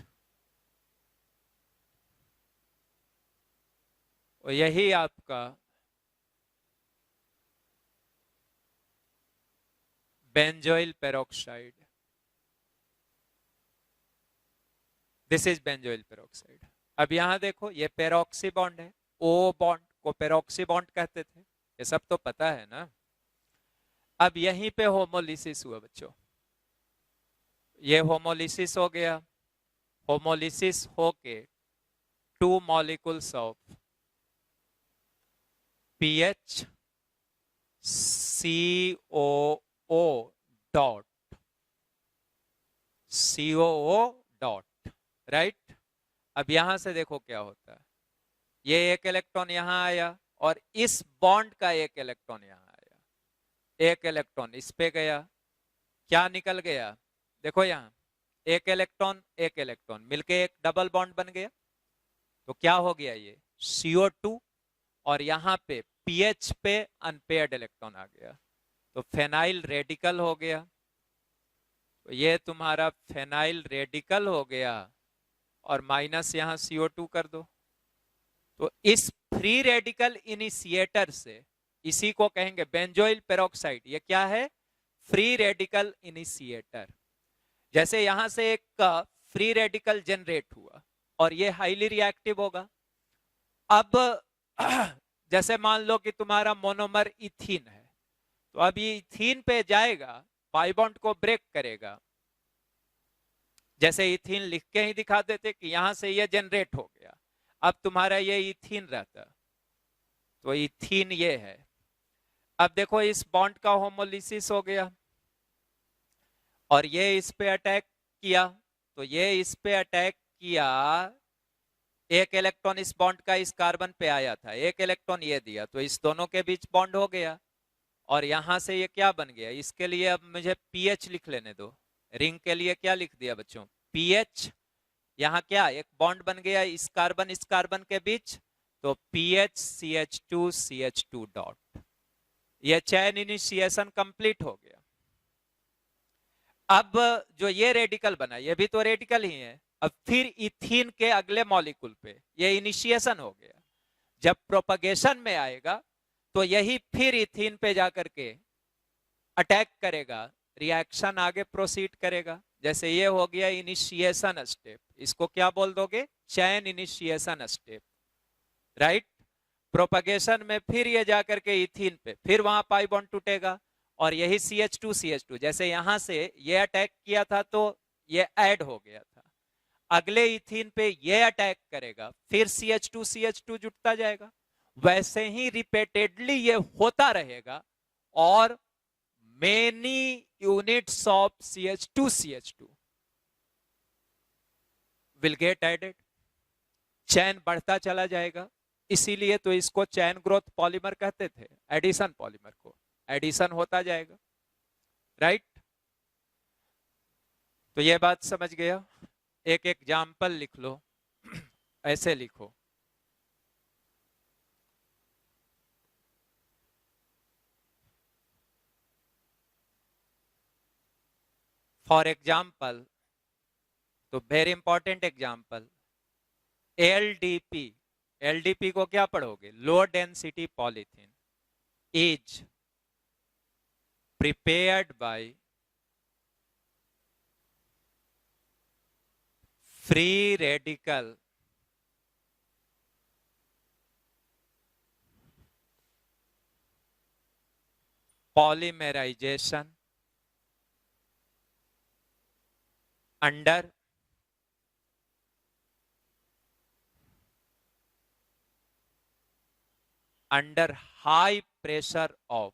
और यही आपका benzoyl peroxide, this is benzoyl peroxide. अब यहां देखो, ये पेरोक्सी बॉन्ड है, ओ बॉन्ड को पेरोक्सी बॉन्ड कहते थे, ये सब तो पता है ना। अब यहीं पे होमोलिसिस हुआ बच्चों, ये होमोलिसिस हो गया, होमोलिसिस होके 2 molecules of PH COO dot, COO dot, right. अब यहां से देखो क्या होता है, ये एक इलेक्ट्रॉन यहां आया और इस बॉन्ड का एक इलेक्ट्रॉन यहां आया, एक इलेक्ट्रॉन इस पे गया, क्या निकल गया, देखो यहां एक इलेक्ट्रॉन मिलके एक डबल बॉन्ड बन गया। तो क्या हो गया, ये CO2 और यहां पे PH पे अनपेयर्ड इलेक्ट्रॉन आ गया, तो फेनाइल रेडिकल हो गया। तो ये तुम्हारा फेनाइल रेडिकल हो गया और माइनस यहां CO2 कर दो। तो इस फ्री रेडिकल इनिशिएटर से, इसी को कहेंगे बेंजोइल पेरोक्साइड, ये क्या है, फ्री रेडिकल इनिशिएटर। जैसे यहां से एक फ्री रेडिकल जनरेट हुआ और ये हाईली रिएक्टिव होगा। अब जैसे मान लो कि तुम्हारा मोनोमर इथीन है, तो अब ये इथीन पे जाएगा, पाई बॉन्ड को ब्रेक करेगा, जैसे इथीन लिख के ही दिखा देते कि यहां से ये जनरेट हो गया। अब तुम्हारा ये इथीन रहता, तो इथीन ये है। अब देखो इस बॉन्ड का होमोलिसिस हो गया, और ये इस पे अटैक किया, तो ये इस पे अटैक किया, एक इलेक्ट्रॉन इस बॉन्ड का इस कार्बन पे आया था, एक इलेक्ट्रॉन ये दिया, तो इस दोनों के बीच बॉन्ड हो गया। और यहां से ये क्या बन गया, इसके लिए अब मुझे पीएच लिख लेने दो। रिंग के लिए क्या लिख दिया बच्चों, पीएच। यहाँ क्या एक बॉन्ड बन गया इस कार्बन के बीच, तो पीएच CH2 डॉट। ये चैन इनिशिएशन कंप्लीट हो गया। अब जो ये रेडिकल बना, ये भी तो रेडिकल ही है। अब फिर इथीन के अगले मॉलिक्यूल पे ये इनिशिएशन हो गया। जब प्रोपगेशन में आएगा तो यही फिर इथीन पे जाकर के अटैक करेगा, रिएक्शन आगे प्रोसीड करेगा। जैसे ये हो गया इनिशिएशन स्टेप, इसको क्या बोल दोगे, चैन इनिशिएशन स्टेप, राइट। प्रोपगेशन में फिर ये जाकर के इथीन पे, फिर वहां पाई बॉन्ड टूटेगा और यही CH2 जैसे यहां से ये अटैक किया था तो ये ऐड हो गया था, अगले इथीन पे ये अटैक करेगा, फिर CH2 जुटता जाएगा। वैसे ही रिपीटेडली ये होता रहेगा और many units of CH2 will get added, chain बढ़ता चला जाएगा। इसीलिए तो इसको चैन ग्रोथ पॉलीमर कहते थे, एडिशन पॉलीमर को, एडिशन होता जाएगा, राइट। तो ये बात समझ गया। एक एग्जाम्पल लिख लो, ऐसे लिखो, फॉर एग्जाम्पल, तो very important example, LDP, LDP को क्या पढ़ोगे, लो density polythene is prepared by free radical polymerization under high pressure of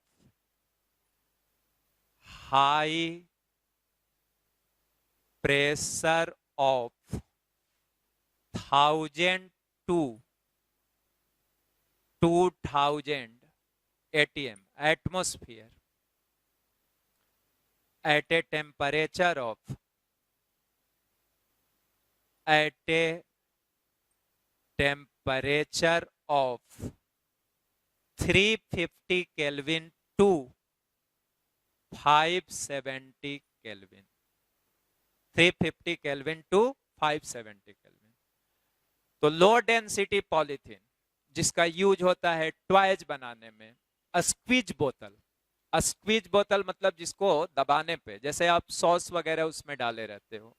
1000 to 2000 ATM atmosphere at a temperature of 350 Kelvin to 570 Kelvin, 350 Kelvin to 570 Kelvin। तो लो डेंसिटी पॉलीथीन जिसका यूज होता है ट्वाइज बनाने में, स्क्वीज बोतल, स्क्वीज बोतल मतलब जिसको दबाने पे, जैसे आप सॉस वगैरह उसमें डाले रहते हो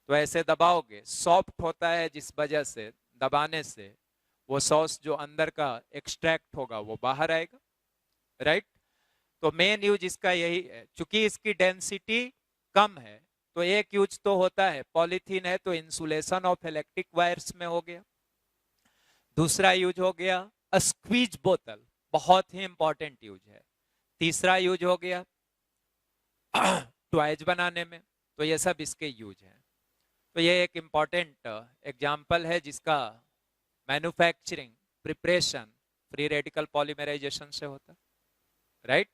तो ऐसे दबाओगे, सॉफ्ट होता है, जिस वजह से दबाने से वो सॉस जो अंदर का एक्सट्रैक्ट होगा वो बाहर आएगा, राइट। तो मेन यूज इसका यही है, चूंकि इसकी डेंसिटी कम है तो एक यूज तो होता है, पॉलीथीन है तो इंसुलेशन ऑफ इलेक्ट्रिक वायर्स में हो गया। दूसरा यूज हो गया स्क्वीज बोतल, बहुत ही इंपॉर्टेंट यूज है। तीसरा यूज हो गया ट्वाइज बनाने में, तो ये सब इसके यूज हैं। तो ये एक इंपॉर्टेंट एग्जाम्पल है जिसका manufacturing preparation free radical polymerization से होता है, राइट।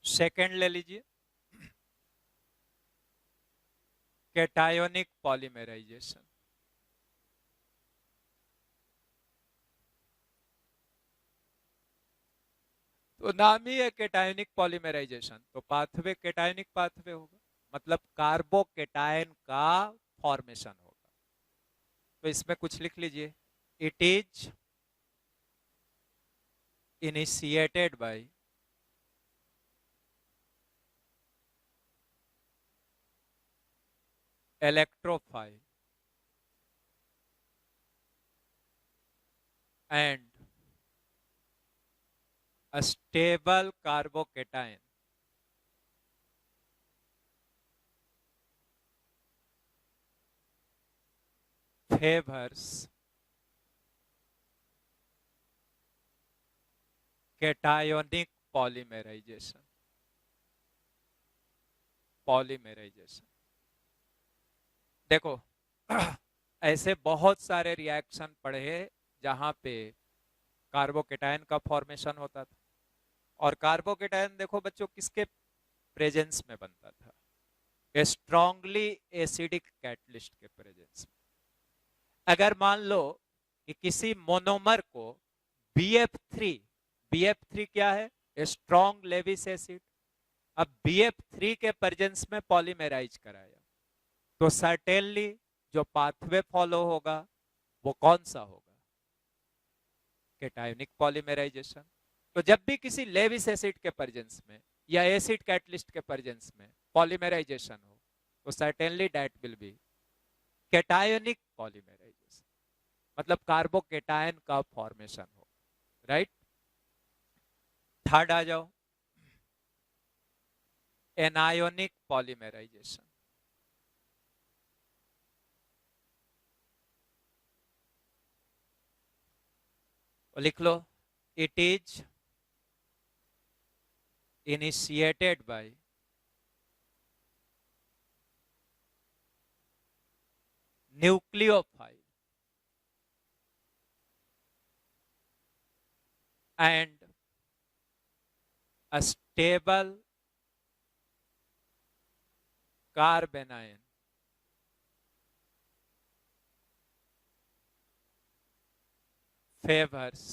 सेकेंड ले लीजिए, कैटायोनिक पॉलीमराइजेशन। तो नाम ही है कैटायोनिक पॉलीमराइजेशन, तो पाथवे कैटायोनिक पाथवे होगा, मतलब कार्बोकेटायन का फॉर्मेशन होगा। तो इसमें कुछ लिख लीजिए, it is initiated by electrophile and a stable carbocation favors cationic polymerization. Polymerization देखो ऐसे बहुत सारे रिएक्शन पढ़े हैं जहां पे कार्बोकेटायन का फॉर्मेशन होता था। और कार्बोकेटायन देखो बच्चों किसके प्रेजेंस में बनता था? स्ट्रांगली एसिडिक कैटलिस्ट के प्रेजेंस में। अगर मान लो कि किसी मोनोमर को BF3, BF3 क्या है? Strong Lewis acid. अब BF3 के प्रेजेंस में पॉलीमराइज कराया तो सर्टेनली जो पाथवे फॉलो होगा वो कौन सा होगा? Cationic polymerization. तो जब भी किसी लेविस एसिड के प्रेजेंस में या एसिड कैटलिस्ट के प्रेजेंस में पॉलीमराइजेशन हो तो certainly that will be cationic polymerization, मतलब कार्बोकेटायन का फॉर्मेशन हो। राइट। थर्ड आ जाओ, एनायोनिक पॉलीमराइजेशन। लिख लो, it is initiated by nucleophile and a stable carbanion favors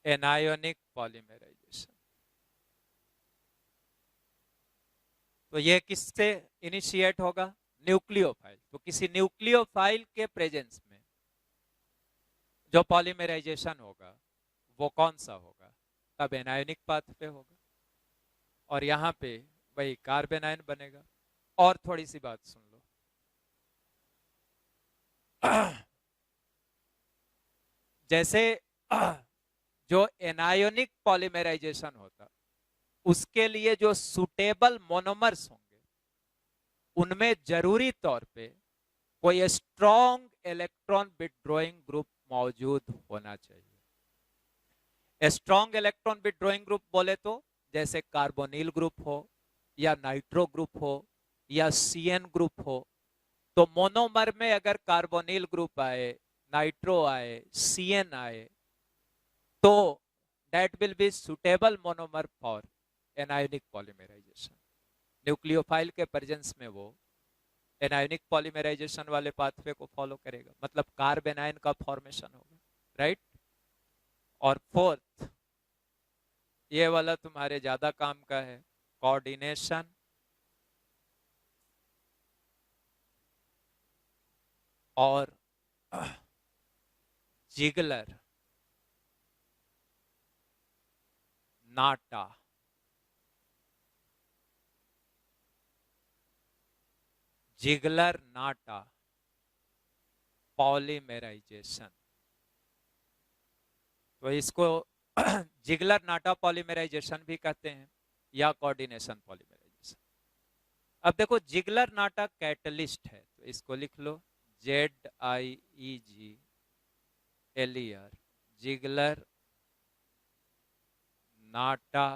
anionic polymerization। तो ये किससे इनिशिएट होगा? न्यूक्लियोफाइल। तो किसी न्यूक्लियोफाइल के प्रेजेंस में जो पॉलीमराइजेशन होगा वो कौन सा होगा? तब एनायोनिक पाथवे होगा और यहां पे वही कार्बेनायन बनेगा। और थोड़ी सी बात सुन लो जैसे जो एनायोनिक पॉलीमराइजेशन होता उसके लिए जो सुटेबल मोनोमर्स होंगे उनमें जरूरी तौर पे कोई स्ट्रॉन्ग इलेक्ट्रॉन विथड्रॉइंग ग्रुप मौजूद होना चाहिए। स्ट्रॉन्ग इलेक्ट्रॉन विथड्रॉइंग ग्रुप बोले तो जैसे कार्बोनिल ग्रुप हो या नाइट्रो ग्रुप हो या CN ग्रुप हो। तो मोनोमर में अगर कार्बोनिल ग्रुप आए, नाइट्रो आए, CN आए तो that will be suitable monomer for anionic polymerization। Nucleophile के प्रेजेंस में वो एनायोनिक पॉलीमराइजेशन वाले पाथवे को फॉलो करेगा, मतलब कार्बेनायन का फॉर्मेशन होगा। राइट। और फोर्थ, ये वाला तुम्हारे ज्यादा काम का है, कोऑर्डिनेशन और Ziegler Natta. Ziegler Natta polymerization. तो इसको जिगलर नाटा पॉलीमराइजेशन भी कहते हैं या कोऑर्डिनेशन पॉलीमराइजेशन। अब देखो जिगलर नाटा कैटलिस्ट है तो इसको लिख लो ZIEGLER, जिगलर नाटा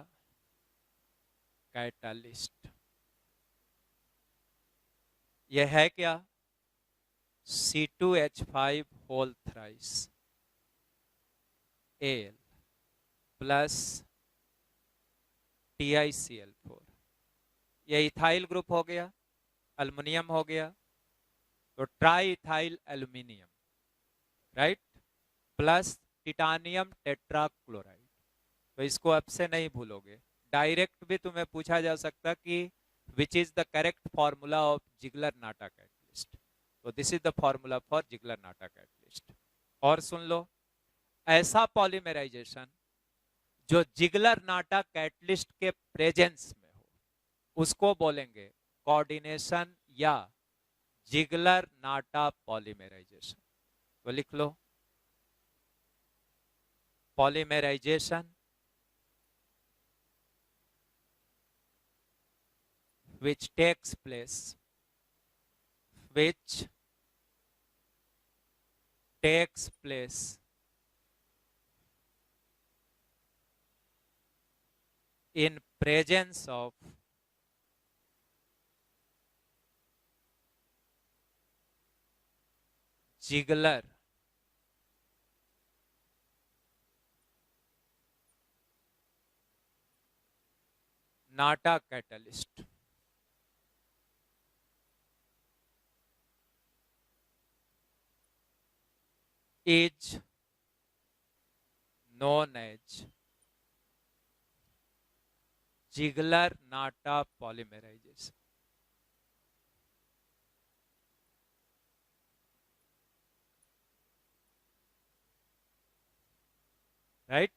कैटलिस्ट। यह है क्या? C2H5 whole thrice Al plus TiCl4। यह इथाइल ग्रुप हो गया, अल्युमिनियम हो गया तो try ethyl aluminium. Right. Plus titanium tetrachloride. तो इसको अब से नहीं भूलोगे, डायरेक्ट भी तुम्हें पूछा जा सकता कि which is the correct formula of Ziegler Natta catalyst. तो this is the formula for Ziegler Natta catalyst. और सुन लो, ऐसा पॉलीमराइजेशन जो जिगलर नाटा कैटलिस्ट के प्रेजेंस में हो उसको बोलेंगे कोऑर्डिनेशन या जिगलर नाटा पॉलीमराइजेशन। तो लिख लो, polymerisation which takes place takes place in presence of Ziegler Natta catalyst. Is known as Ziegler-Natta polymerization. Right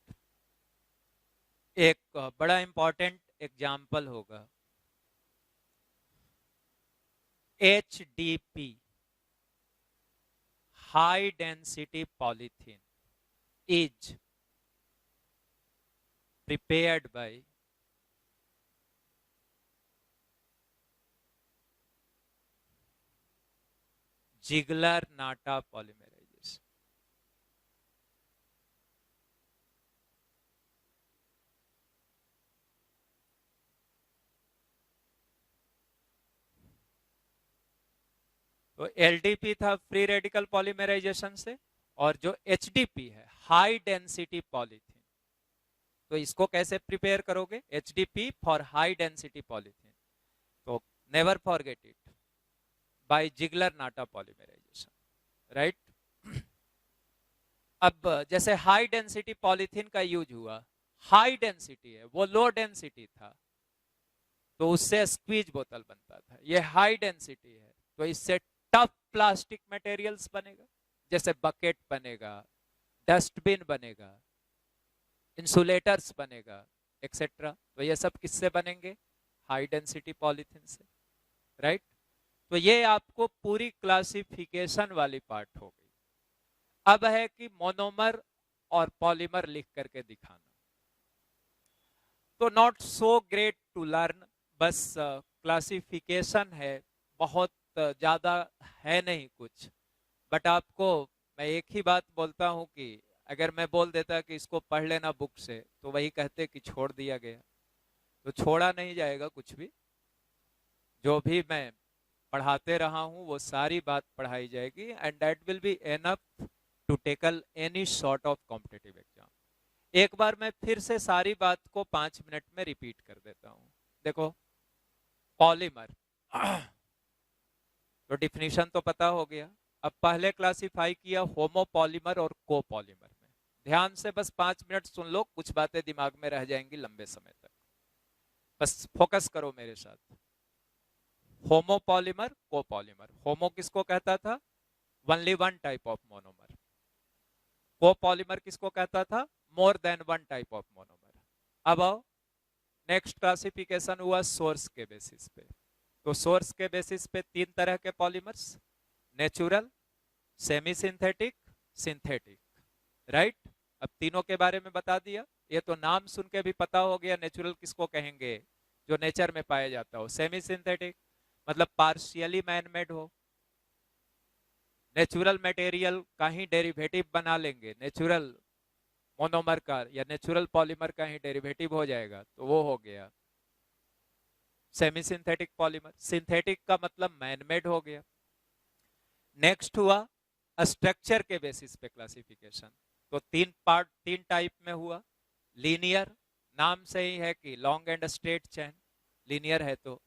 एक बड़ा इंपॉर्टेंट एग्जाम्पल होगा HDP, high density polythene, is prepared by Ziegler-Natta polymerization. तो LDP था फ्री रेडिकल पॉलीमराइजेशन से, और जो HDP है हाई डेंसिटी पॉलीथीन, तो इसको कैसे प्रिपेयर करोगे? HDP for high density polythene, तो never forget it, by Ziegler-Natta polymerization, right. अब जैसे हाई डेंसिटी पॉलीथीन का यूज हुआ, हाई डेंसिटी है, वो लो डेंसिटी था, तो उससे स्क्वीज बोतल बनता था। ये हाई डेंसिटी है, तो इससे टफ प्लास्टिक मटेरियल्स बनेगा, जैसे बकेट बनेगा, डस्टबिन बनेगा, इंसुलेटर्स बनेगा, एक्सेट्रा। तो ये सब किससे बनेंगे? हाई डेंसिटी पॉलीथीन से, राइट। तो ये आपको पूरी क्लासिफिकेशन वाली पार्ट हो गई। अब है कि मोनोमर और पॉलीमर लिख करके दिखाना। तो not so great to learn, बस क्लासिफिकेशन है, बहुत ज्यादा है नहीं कुछ। बट आपको मैं एक ही बात बोलता हूं कि अगर मैं बोल देता कि इसको पढ़ लेना बुक से, तो वही कहते कि छोड़ दिया गया। तो छोड़ा नहीं जाएगा कुछ भी, जो भी मैं पढ़ाते रहा हूं वो सारी बात पढ़ाई जाएगी, and that will be enough to tackle any sort of competitive exam. एक बार मैं फिर से सारी बात को 5 मिनट में रिपीट कर देता हूं। देखो, पॉलीमर तो डिफिनीशन तो पता हो गया। अब पहले क्लासिफाई किया होमोपॉलीमर और कोपॉलीमर में। ध्यान से बस 5 मिनट सुन लो, कुछ बातें दिमाग में रह जाएंगी लंबे समय तक, बस फोकस करो मेरे साथ। Homopolymer, copolymer. होमो किसको कहता था? Only one type of monomer. Copolymer किसको कहता था? More than one type of monomer. अब आओ, नेक्स्ट क्लासिफिकेशन हुआ सोर्स के बेसिस पे। तो सोर्स के बेसिस पे 3 तरह के polymers, natural, semi synthetic, synthetic, right. अब तीनों के बारे में बता दिया। ये तो नाम सुन के भी पता हो गया नेचुरल किसको कहेंगे, जो नेचर में पाया जाता हो। सेमी सिंथेटिक मतलब पार्शियली मैनमेड हो, नेचुरल मटेरियल का ही डेरिवेटिव बना लेंगे, नेचुरल मोनोमर का या नेचुरल पॉलीमर का ही डेरिवेटिव हो जाएगा, तो वो हो गया सेमी सिंथेटिक पॉलीमर। सिंथेटिक का मतलब मैनमेड हो गया। नेक्स्ट हुआ स्ट्रक्चर के बेसिस पे क्लासिफिकेशन। तो 3 टाइप में हुआ। लीनियर, नाम से ही है कि long and straight chain, linear है। तो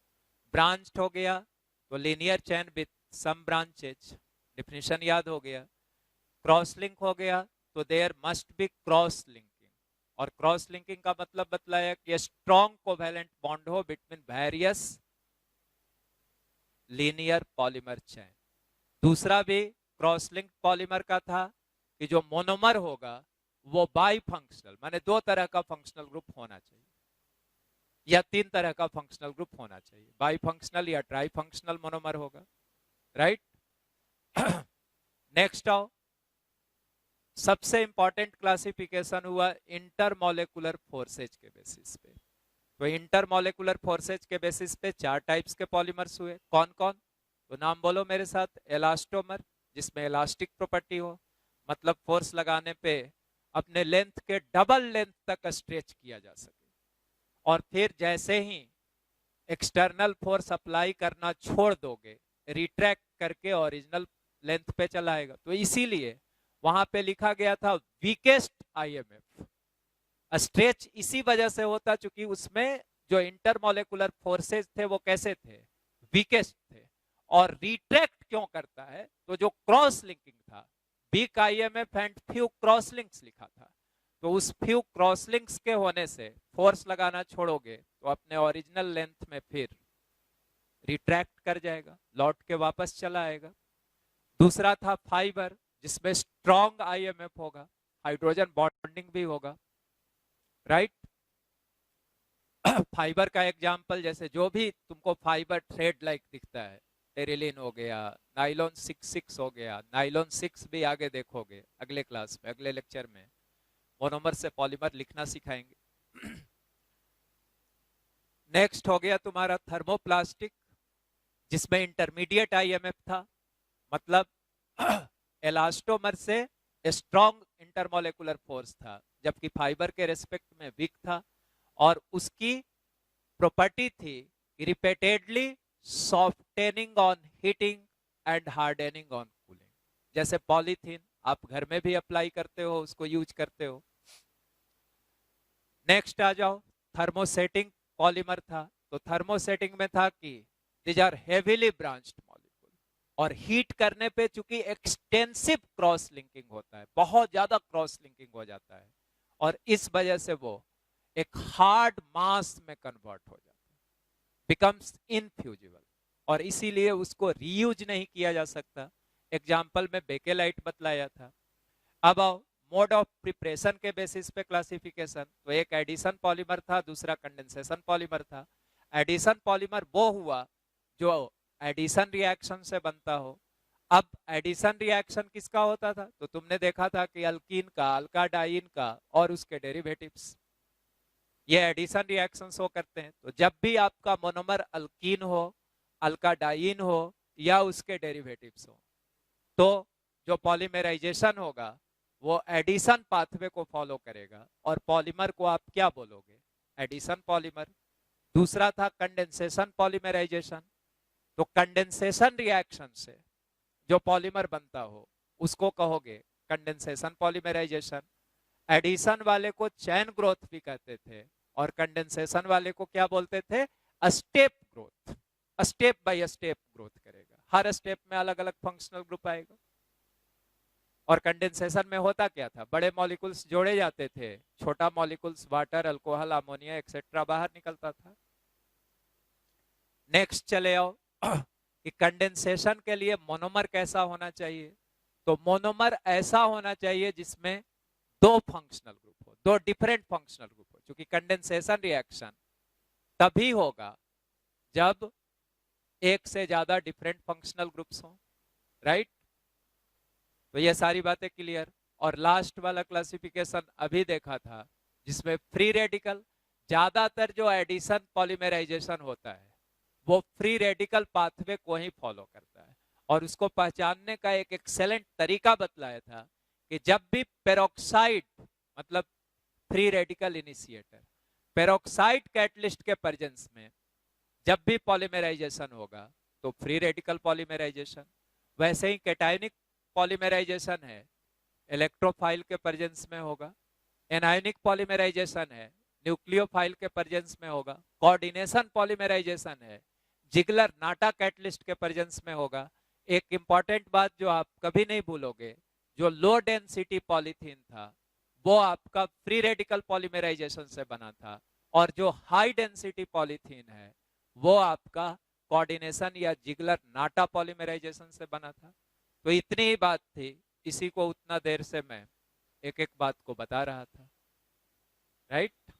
ब्रांच्ड हो गया, तो linear chain with some branches, definition याद हो गया। क्रॉस लिंक हो गया, तो there must be cross linking, और क्रॉस लिंकिंग का मतलब बतलाया कि स्ट्रॉन्ग कोवेलेंट बॉन्ड हो between various linear polymer chain. दूसरा भी क्रॉस लिंक पॉलीमर का था कि जो मोनोमर होगा वो बाई फंक्शनल, माने 2 तरह का फंक्शनल ग्रुप होना चाहिए, या 3 तरह का फंक्शनल ग्रुप होना चाहिए, बाई फंक्शनल या ट्राई फंक्शनल मोनोमर होगा, राइट। नेक्स्ट आओ, सबसे इंपॉर्टेंट क्लासिफिकेशन हुआ इंटरमोलेकुलर फोर्सेज के बेसिस पे। तो इंटरमोलेकुलर फोर्सेज के बेसिस पे 4 टाइप्स के पॉलीमर्स हुए। कौन कौन? तो नाम बोलो मेरे साथ। एलास्टोमर, जिसमें इलास्टिक प्रॉपर्टी हो। मतलब फोर्स लगाने पे अपने लेंथ के डबल लेंथ तक स्ट्रेच किया जा सके। और फिर जैसे ही एक्सटर्नल फोर्स अप्लाई करना छोड़ दोगे, रिट्रैक्ट करके ओरिजिनल लेंथ पे चला आएगा। तो इसीलिए वहां पे लिखा गया था वीकेस्ट आईएमएफ। स्ट्रेच इसी वजह से होता चूंकि उसमें जो इंटरमोलेकुलर फोर्सेस थे वो कैसे थे, वीकेस्ट थे। और रिट्रैक्ट क्यों करता है, तो जो क्रॉस लिंकिंग था, weak IMF and few cross links लिखा था, तो उस फ्यू क्रॉस लिंक्स के होने से फोर्स लगाना छोड़ोगे तो अपने ओरिजिनल लेंथ में फिर रिट्रैक्ट कर जाएगा, लौट के वापस चला आएगा। दूसरा था फाइबर, जिसमें स्ट्रॉन्ग आईएमएफ होगा, हाइड्रोजन बॉन्डिंग भी होगा, राइट। फाइबर का एग्जांपल जैसे जो भी तुमको फाइबर थ्रेड लाइक दिखता है, टेरिलिन हो गया, नाइलॉन 6 हो गया, नाइलॉन 6 भी आगे देखोगे अगले क्लास में, अगले लेक्चर में मोनोमर से पॉलीमर लिखना सिखाएंगे। नेक्स्ट हो गया तुम्हारा थर्मोप्लास्टिक, जिसमें इंटरमीडिएट आईएमएफ था, मतलब एलास्टोमर से स्ट्रॉन्ग इंटरमोलेकुलर फोर्स था, जबकि फाइबर के रेस्पेक्ट में वीक था। और उसकी प्रॉपर्टी थी repeatedly softening on heating and hardening on cooling. जैसे पॉलीथीन आप घर में भी अप्लाई करते हो, उसको यूज करते हो। नेक्स्ट आ जाओ, थर्मोसेटिंग पॉलीमर था। तो थर्मोसेटिंग में था कि these are heavily branched molecule, और हीट करने पे चूंकि एक्सटेंसिव क्रॉस लिंकिंग होता है, बहुत ज्यादा क्रॉस लिंकिंग हो जाता है, और इस वजह से वो एक हार्ड मास में कन्वर्ट हो जाता है, बिकम्स इनफ्यूजिबल, और इसीलिए उसको रीयूज नहीं किया जा सकता। एग्जाम्पल में बेकेलाइट बतलाया था। अब आओ मोड ऑफ प्रिपरेशन के बेसिस पे क्लासिफिकेशन। तो एक एडिशन पॉलीमर था, दूसरा कंडेंसेशन पॉलीमर था। एडिशन पॉलीमर वो हुआ जो एडिशन रिएक्शन से बनता हो। अब एडिशन रिएक्शन किसका होता था, तो तुमने देखा था कि अल्कीन का, अल्काडाइन का और उसके डेरिवेटिव्स, ये एडिशन रिएक्शंस हो करते हैं। तो जब भी आपका मोनोमर अल्कीन हो, अल्काडाइन हो या उसके डेरिवेटिव्स हो, तो जो पॉलीमराइजेशन होगा वो एडिशन पाथवे को फॉलो करेगा, और पॉलीमर को आप क्या बोलोगे, एडिशन पॉलीमर। दूसरा था कंडेंसेशन पॉलीमराइजेशन। तो कंडेंसेशन रिएक्शन से जो पॉलीमर बनता हो उसको कहोगे कंडेंसेशन पॉलीमराइजेशन। एडिशन वाले को चैन ग्रोथ भी कहते थे, और कंडेंसेशन वाले को क्या बोलते थे, step growth. Step by step growth करेगा, हर स्टेप में अलग अलग फंक्शनल ग्रुप आएगा। और कंडेंसेशन में होता क्या था, बड़े मॉलिक्यूल्स जोड़े जाते थे, छोटा molecules water, alcohol, ammonia etcetera बाहर निकलता था। नेक्स्ट चले आओ कि कंडेंसेशन के लिए मोनोमर कैसा होना चाहिए। तो मोनोमर ऐसा होना चाहिए जिसमें दो फंक्शनल ग्रुप हो, दो डिफरेंट फंक्शनल ग्रुप हो, क्योंकि कंडेंसेशन रिएक्शन तभी होगा जब एक से ज्यादा डिफरेंट फंक्शनल ग्रुप्स हो, राइट। तो ये सारी बातें क्लियर। और लास्ट वाला क्लासिफिकेशन अभी देखा था, जिसमें फ्री रेडिकल, ज्यादातर जो एडिशन पॉलीमराइजेशन होता है वो फ्री रेडिकल पाथवे को ही फॉलो करता है, और उसको पहचानने का एक एक्सेलेंट तरीका बतलाया था कि जब भी पेरोक्साइड, मतलब free radical initiator, peroxide catalyst के प्रेजेंस में जब भी पॉलीमराइजेशन होगा तो फ्री रेडिकल पॉलीमराइजेशन। वैसे ही कैटायनिक पॉलीमराइजेशन है, इलेक्ट्रोफाइल के प्रेजेंस में होगा। एनायनिक पॉलीमराइजेशन है, न्यूक्लियोफाइल के प्रेजेंस में होगा। कोऑर्डिनेशन पॉलीमराइजेशन है, जिगलर नाटा कैटलिस्ट के प्रेजेंस में होगा। एक इंपॉर्टेंट बात जो आप कभी नहीं भूलोगे, जो लो डेंसिटी पॉलीथीन था वो आपका फ्री रेडिकल पॉलीमराइजेशन से बना था, और जो हाई डेंसिटी पॉलीथीन है वो आपका कोऑर्डिनेशन या जिगलर नाटा पॉलीमराइजेशन से बना था। तो इतनी ही बात थी, इसी को उतना देर से मैं एक एक बात को बता रहा था, राइट।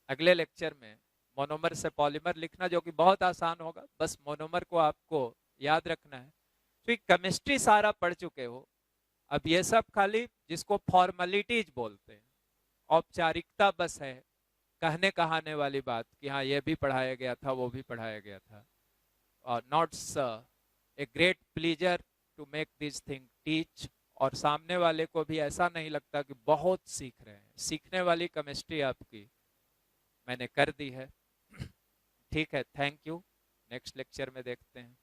अगले लेक्चर में मोनोमर से पॉलीमर लिखना, जो कि बहुत आसान होगा, बस मोनोमर को आपको याद रखना है। तो केमिस्ट्री सारा पढ़ चुके हो, अब ये सब खाली जिसको फॉर्मेलिटीज बोलते हैं, औपचारिकता बस है, कहने कहाने वाली बात कि हाँ ये भी पढ़ाया गया था, वो भी पढ़ाया गया था। और notes a great pleasure to make this thing teach और सामने वाले को भी ऐसा नहीं लगता कि बहुत सीख रहे हैं। सीखने वाली केमिस्ट्री आपकी मैंने कर दी है। ठीक है, थैंक यू। नेक्स्ट लेक्चर में देखते हैं।